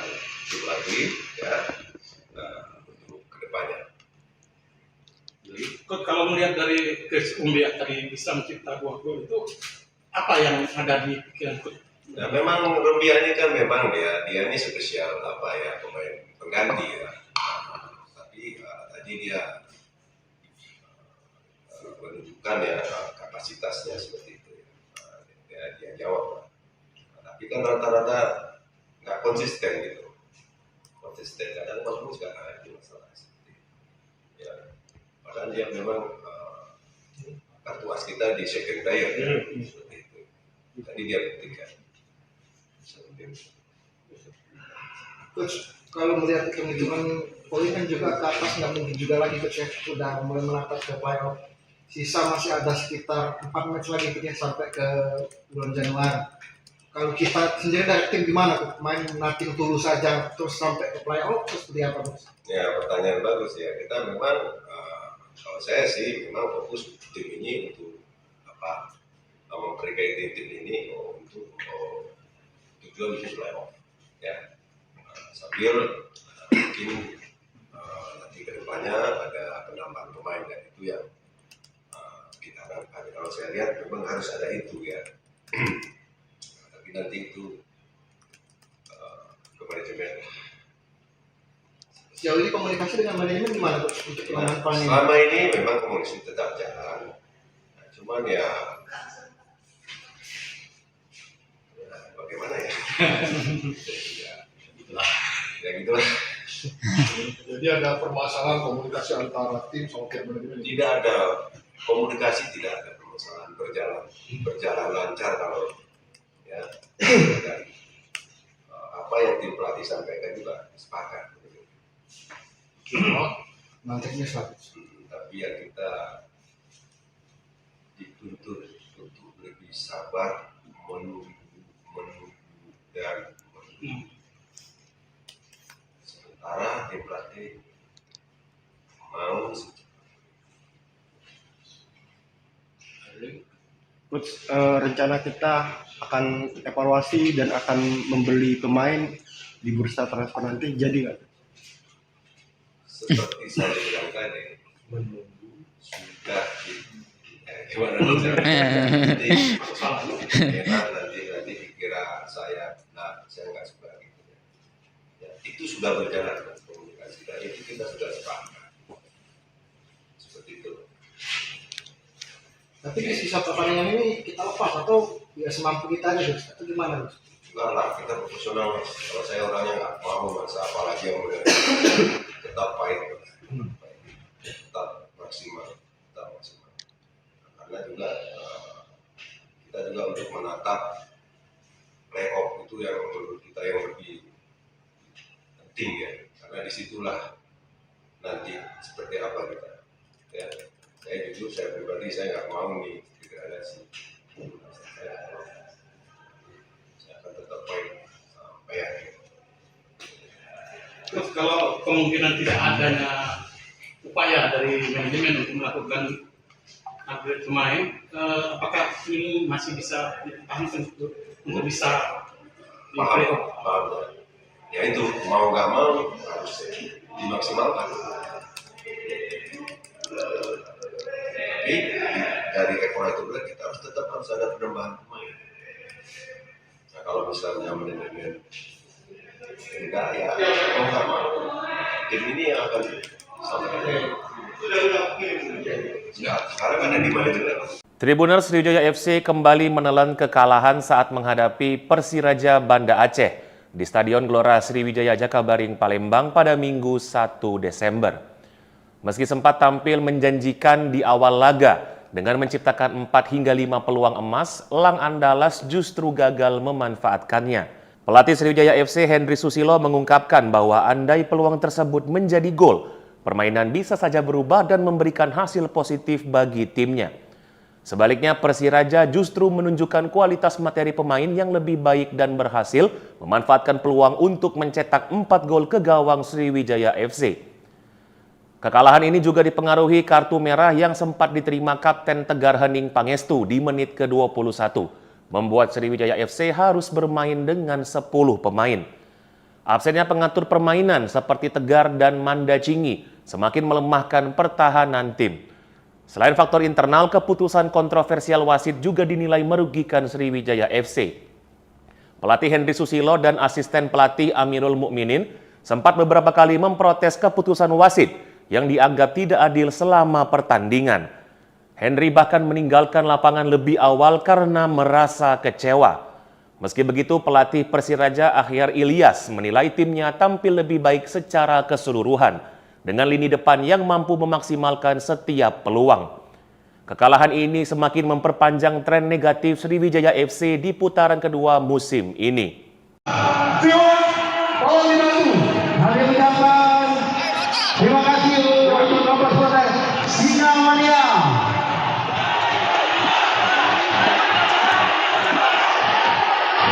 tim lagi ya untuk kedepannya. Jadi, Coach, kalau melihat dari Chris Umbia tadi bisa mencipta 2 gol itu, apa yang ada di pikiran Coach? Nah, memang Rumbia ini kan memang dia ini spesial pemain pengganti ya. Tapi tadi dia menunjukkan ya kapasitasnya seperti itu. Dia jawab. Tapi kan rata-rata nggak konsisten gitu. Konsisten kadang bagus kadang ada masalah seperti itu. Ya, padahal dia memang kartu as kita di second player ya, seperti itu. Tadi dia buktikan. Coach, kalau melihat hitung-hitungan poin kan juga ke atas nggak mungkin juga lagi Coach ya, udah mulai menatap ke playoff. Sisa masih ada sekitar 4 match lagi ya, sampai ke bulan Januari. Kalau kita sendiri dari tim gimana Coach? Main nating tulus saja terus sampai ke playoff terus seperti apa Coach? Ya, pertanyaan bagus ya. Kita memang kalau saya sih memang fokus tim ini untuk memperbaiki tim ini untuk tujuan untuk playoff ya. Sambil mungkin nanti kedepannya ada penambahan pemain dan itu yang kita harapkan. Kalau saya lihat memang harus ada itu ya. Tapi nanti itu ke manajemen. Sejauh ini komunikasi dengan manajemen gimana Coach untuk penanganan pemain ini? Selama ini memang komunikasi tetap jalan. Nah, cuman ya bagaimana ya? Ya gitulah. Jadi ada permasalahan komunikasi antara tim sama pihak manajemen. Tidak ada komunikasi, tidak ada permasalahan, berjalan lancar kalau ya. Dan, apa yang tim pelatih sampaikan juga sepakat. Nantinya satu. Tapi yang kita dituntut untuk lebih sabar, menunggu dan menunggu. Sementara tim pelatih mau Coach, rencana kita akan evaluasi dan akan membeli pemain di bursa transfer nanti, jadi nggak? seperti saya bilang tadi, menunggu sudah gimana nanti dikira saya nggak suka gitu ya. Itu sudah berjalan komunikasi dan itu kita sudah sepakat seperti itu. Tapi di sisa pertandingan ini kita lepas atau ya semampu kita aja Coach? Atau gimana Coach? Enggak lah, kita profesional. Kalau saya orangnya nggak mau masa apalagi yang udah tetap fight, tetap maksimal. Karena juga kita juga untuk menatap playoff itu yang menurut kita yang lebih penting ya, karena disitulah nanti seperti apa kita. Ya, saya jujur, saya pribadi saya nggak mau nih degradasi. Saya akan tetap fight sampai akhir. Terus kalau kemungkinan tidak adanya upaya upaya dari manajemen untuk melakukan upgrade pemain, apakah ini masih bisa dipertahankan untuk bisa paham. Ya itu mau nggak mau harus dimaksimalkan. Tapi dari ekor itu kita harus ada penambahan pemain. Nah kalau misalnya manajemen enggak ya mau nggak mau tim ini yang akan sampai ya, sekarang ada di manajemen. Tribunal Sriwijaya FC kembali menelan kekalahan saat menghadapi Persiraja Banda Aceh di Stadion Gelora Sriwijaya Jakabaring, Palembang pada Minggu 1 Desember. Meski sempat tampil menjanjikan di awal laga dengan menciptakan 4 hingga 5 peluang emas, Elang Andalas justru gagal memanfaatkannya. Pelatih Sriwijaya FC Henry Susilo mengungkapkan bahwa andai peluang tersebut menjadi gol, permainan bisa saja berubah dan memberikan hasil positif bagi timnya. Sebaliknya, Persiraja justru menunjukkan kualitas materi pemain yang lebih baik dan berhasil memanfaatkan peluang untuk mencetak 4 gol ke gawang Sriwijaya FC. Kekalahan ini juga dipengaruhi kartu merah yang sempat diterima Kapten Tegar Hening Pangestu di menit ke-21, membuat Sriwijaya FC harus bermain dengan 10 pemain. Absennya pengatur permainan seperti Tegar dan Manda Cingi semakin melemahkan pertahanan tim. Selain faktor internal, keputusan kontroversial wasit juga dinilai merugikan Sriwijaya FC. Pelatih Henry Susilo dan asisten pelatih Amirul Mukminin sempat beberapa kali memprotes keputusan wasit yang dianggap tidak adil selama pertandingan. Henry bahkan meninggalkan lapangan lebih awal karena merasa kecewa. Meski begitu, pelatih Persiraja Akhyar Ilyas menilai timnya tampil lebih baik secara keseluruhan dengan lini depan yang mampu memaksimalkan setiap peluang. Kekalahan ini semakin memperpanjang tren negatif Sriwijaya FC di putaran kedua musim ini. Terima kasih untuk nomor sponsor Singa Mania.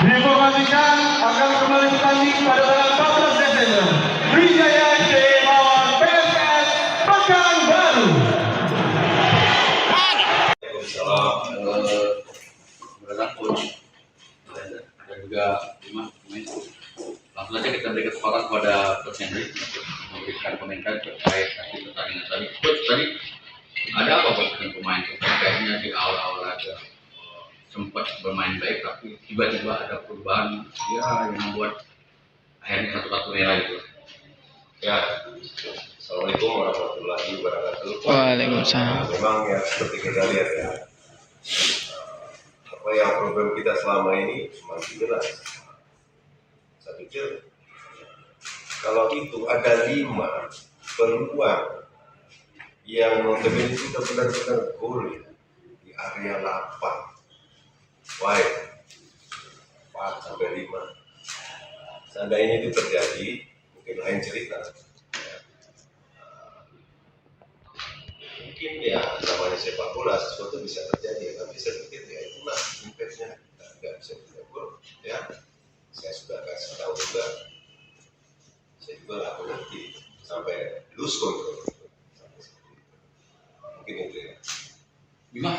Diinformasikan akan kembali bertanding pada tanggal 14 Desember. Sriwijaya FC melawan PSS Pekanbaru. Berada coach dan juga lima pemain. Langsung saja kita beri kesempatan kepada Coach Henry untuk memberikan komentar terkait hasil pertandingan tadi. Coach, tadi ada apa Coach dengan pemain? Kayaknya di awal-awal laga sempat bermain baik, tapi tiba-tiba ada perubahan ya yang membuat akhirnya satu kartu merah itu. Ya, Assalamualaikum warahmatullahi wabarakatuh. Waalaikumsalam. Memang ya seperti kita lihat ya, apa yang problem kita selama ini masih jelas. Saya pikir kalau itu ada 5 peluang yang notabene kita benar-benar gol di area 8, wide 4 sampai 5. Seandainya itu terjadi, mungkin lain cerita. Mungkin ya namanya sepak bola sesuatu bisa terjadi, tapi saya pikir ya itulah impactnya kita nggak bisa tidak gol ya. Saya sudah kasih tahu juga, saya juga nggak mengerti sampai lose control. Mungkin itu ya. Bima,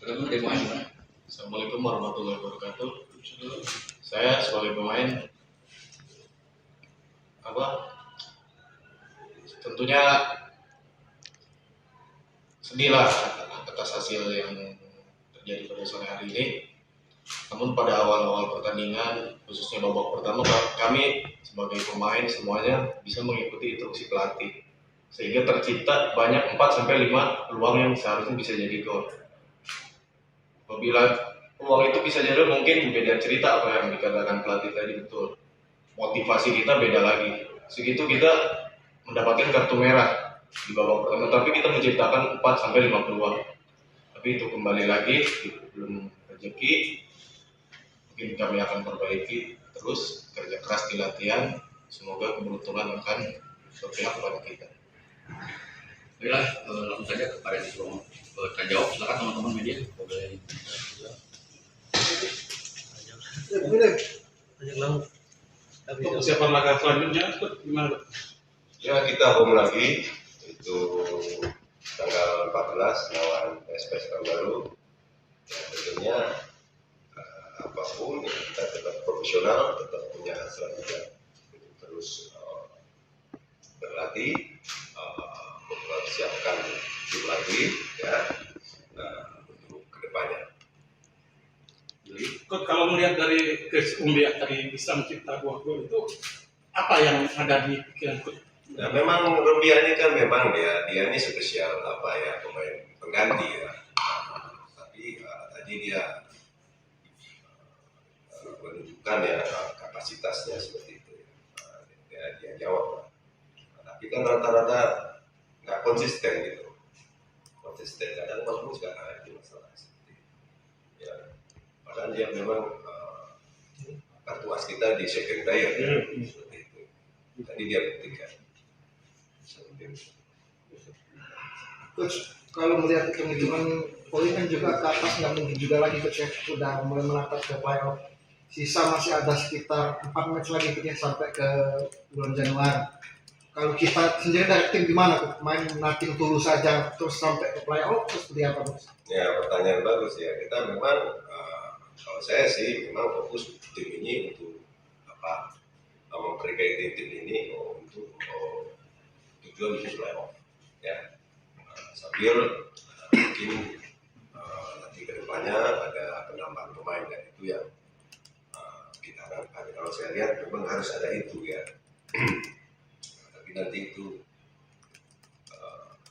bagaimana dari pemain gimana? Assalamualaikum warahmatullahi wabarakatuh. Saya sebagai pemain tentunya sedih lah atas hasil yang terjadi pada sore hari ini. Namun pada awal-awal pertandingan, khususnya babak pertama, kami sebagai pemain semuanya bisa mengikuti instruksi pelatih, sehingga tercipta banyak 4-5 peluang yang seharusnya bisa jadi gol. Apabila peluang itu bisa jadi, mungkin beda cerita apa yang dikatakan pelatih tadi, betul. Motivasi kita beda lagi. Segitu kita mendapatkan kartu merah di babak pertama, tapi kita menciptakan 4-5 peluang. Tapi itu kembali lagi, belum rezeki. Mungkin kami akan perbaiki terus, kerja keras di latihan. Semoga keberuntungan akan berpihak kepada kita. Baiklah, langsung saja kepada yang disuruh jawab. Silakan teman-teman media. Untuk persiapan laga selanjutnya, gimana? Ya kita home lagi, untuk tanggal 14 lawan PSPS Pekanbaru. Ya, tentunya apapun ya, kita tetap profesional, tetap punya hasrat juga untuk terus berlatih, mempersiapkan tim lagi ya untuk kedepannya. Jadi, Coach, kalau melihat dari Chris Umbia tadi bisa mencipta 2 gol itu, apa yang ada di pikiran Coach? Nah, memang Rumbia ini kan memang dia ini spesial pemain pengganti ya. Tapi tadi dia menunjukkan ya kapasitasnya seperti itu. Dia jawab. Tapi kan rata-rata nggak konsisten gitu. Konsisten kadang bagus kadang ada masalah seperti itu. Ya, padahal dia memang kartu as kita di second player ya, seperti itu. Tadi dia buktikan. Coach, kalau melihat hitung-hitungan poin kan juga ke atas nggak mungkin juga lagi Coach ya, sudah mulai menatap ke playoff. Sisa masih ada sekitar 4 match lagi Coach ya, sampai ke bulan Januari. Kalau kita sendiri dari tim gimana Coach? Main nothing tulus saja terus sampai ke playoff terus seperti apa Coach? Ya, pertanyaan bagus ya. Kita memang kalau saya sih memang fokus tim ini untuk memperbaiki tim ini untuk tujuan untuk playoff ya. Sambil mungkin nanti kedepannya ada penambahan pemain dan itu yang kita harapkan. Kalau saya lihat memang harus ada itu ya. Tapi nanti itu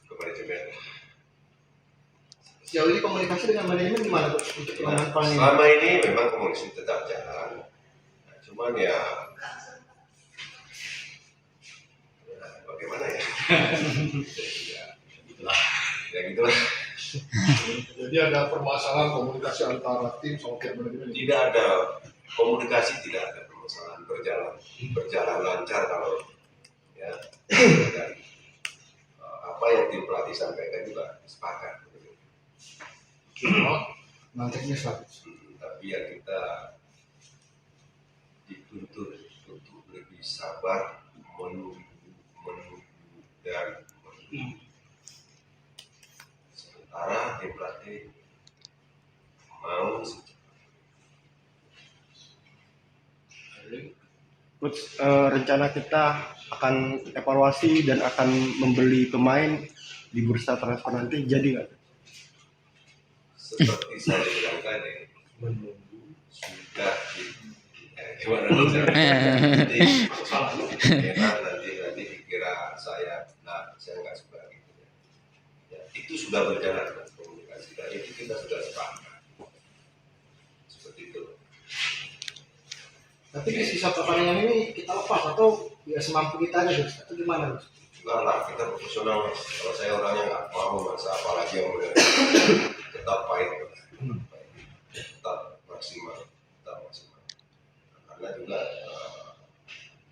ke manajemen. Sejauh ini komunikasi dengan manajemen gimana Coach untuk penanganan pemain? Selama ini memang komunikasi tetap jalan. Nah, cuman ya bagaimana ya? Ya gitulah. Jadi ada permasalahan komunikasi antara tim sama pihak manajemen. Tidak ada komunikasi, tidak ada permasalahan, berjalan lancar kalau ya. Dan, apa yang tim pelatih sampaikan juga sepakat. Nantinya selalu. Tapi ya kita dituntut untuk lebih sabar, menunggu dan menunggu. Sementara tim pelatih mau Coach, rencana kita akan evaluasi dan akan membeli pemain di bursa transfer nanti, jadi nggak? seperti saya bilang tadi, menunggu sudah gimana nanti dikira saya nggak suka gitu ya. Itu sudah berjalan komunikasi dan itu kita sudah sepakat seperti itu. Tapi di sisa pertandingan ini kita lepas atau ya semampu kita aja Coach? Atau gimana Coach? Enggak lah, kita profesional Mas. Kalau saya orangnya nggak mau masa apalagi yang muda. Tetap fight, tetap maksimal. Karena juga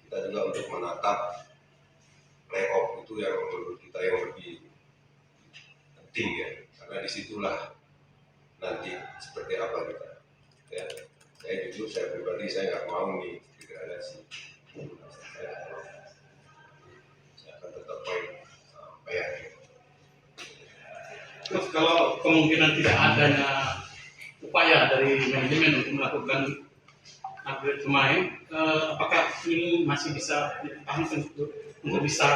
kita juga untuk menatap playoff itu yang menurut kita yang lebih penting ya, karena disitulah nanti seperti apa kita. Ya, saya jujur, saya pribadi saya nggak mau nih degradasi. Saya akan tetap fight sampai akhir. Terus kalau kemungkinan tidak adanya upaya dari manajemen untuk melakukan upgrade pemain, apakah ini masih bisa dipertahankan untuk bisa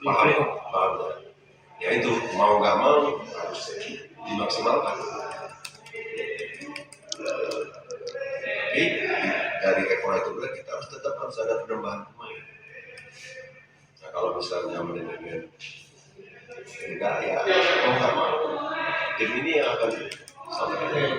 di playoff? Paham. Ya itu mau nggak mau harus dimaksimalkan. Tapi dari ekor itu kita harus ada penambahan pemain. Nah kalau misalnya manajemen enggak ya mau nggak mau tim ini akan sampai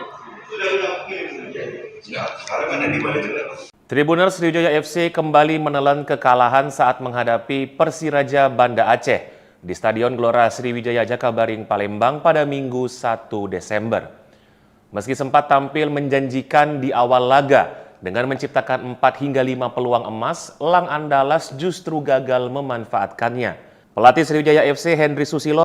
sekarang ada di manajemen. Tribuners Sriwijaya FC kembali menelan kekalahan saat menghadapi Persiraja Banda Aceh di Stadion Gelora Sriwijaya Jakabaring Palembang pada Minggu 1 Desember. Meski sempat tampil menjanjikan di awal laga dengan menciptakan 4 hingga 5 peluang emas, Elang Andalas justru gagal memanfaatkannya. Pelatih Sriwijaya FC Henry Susilo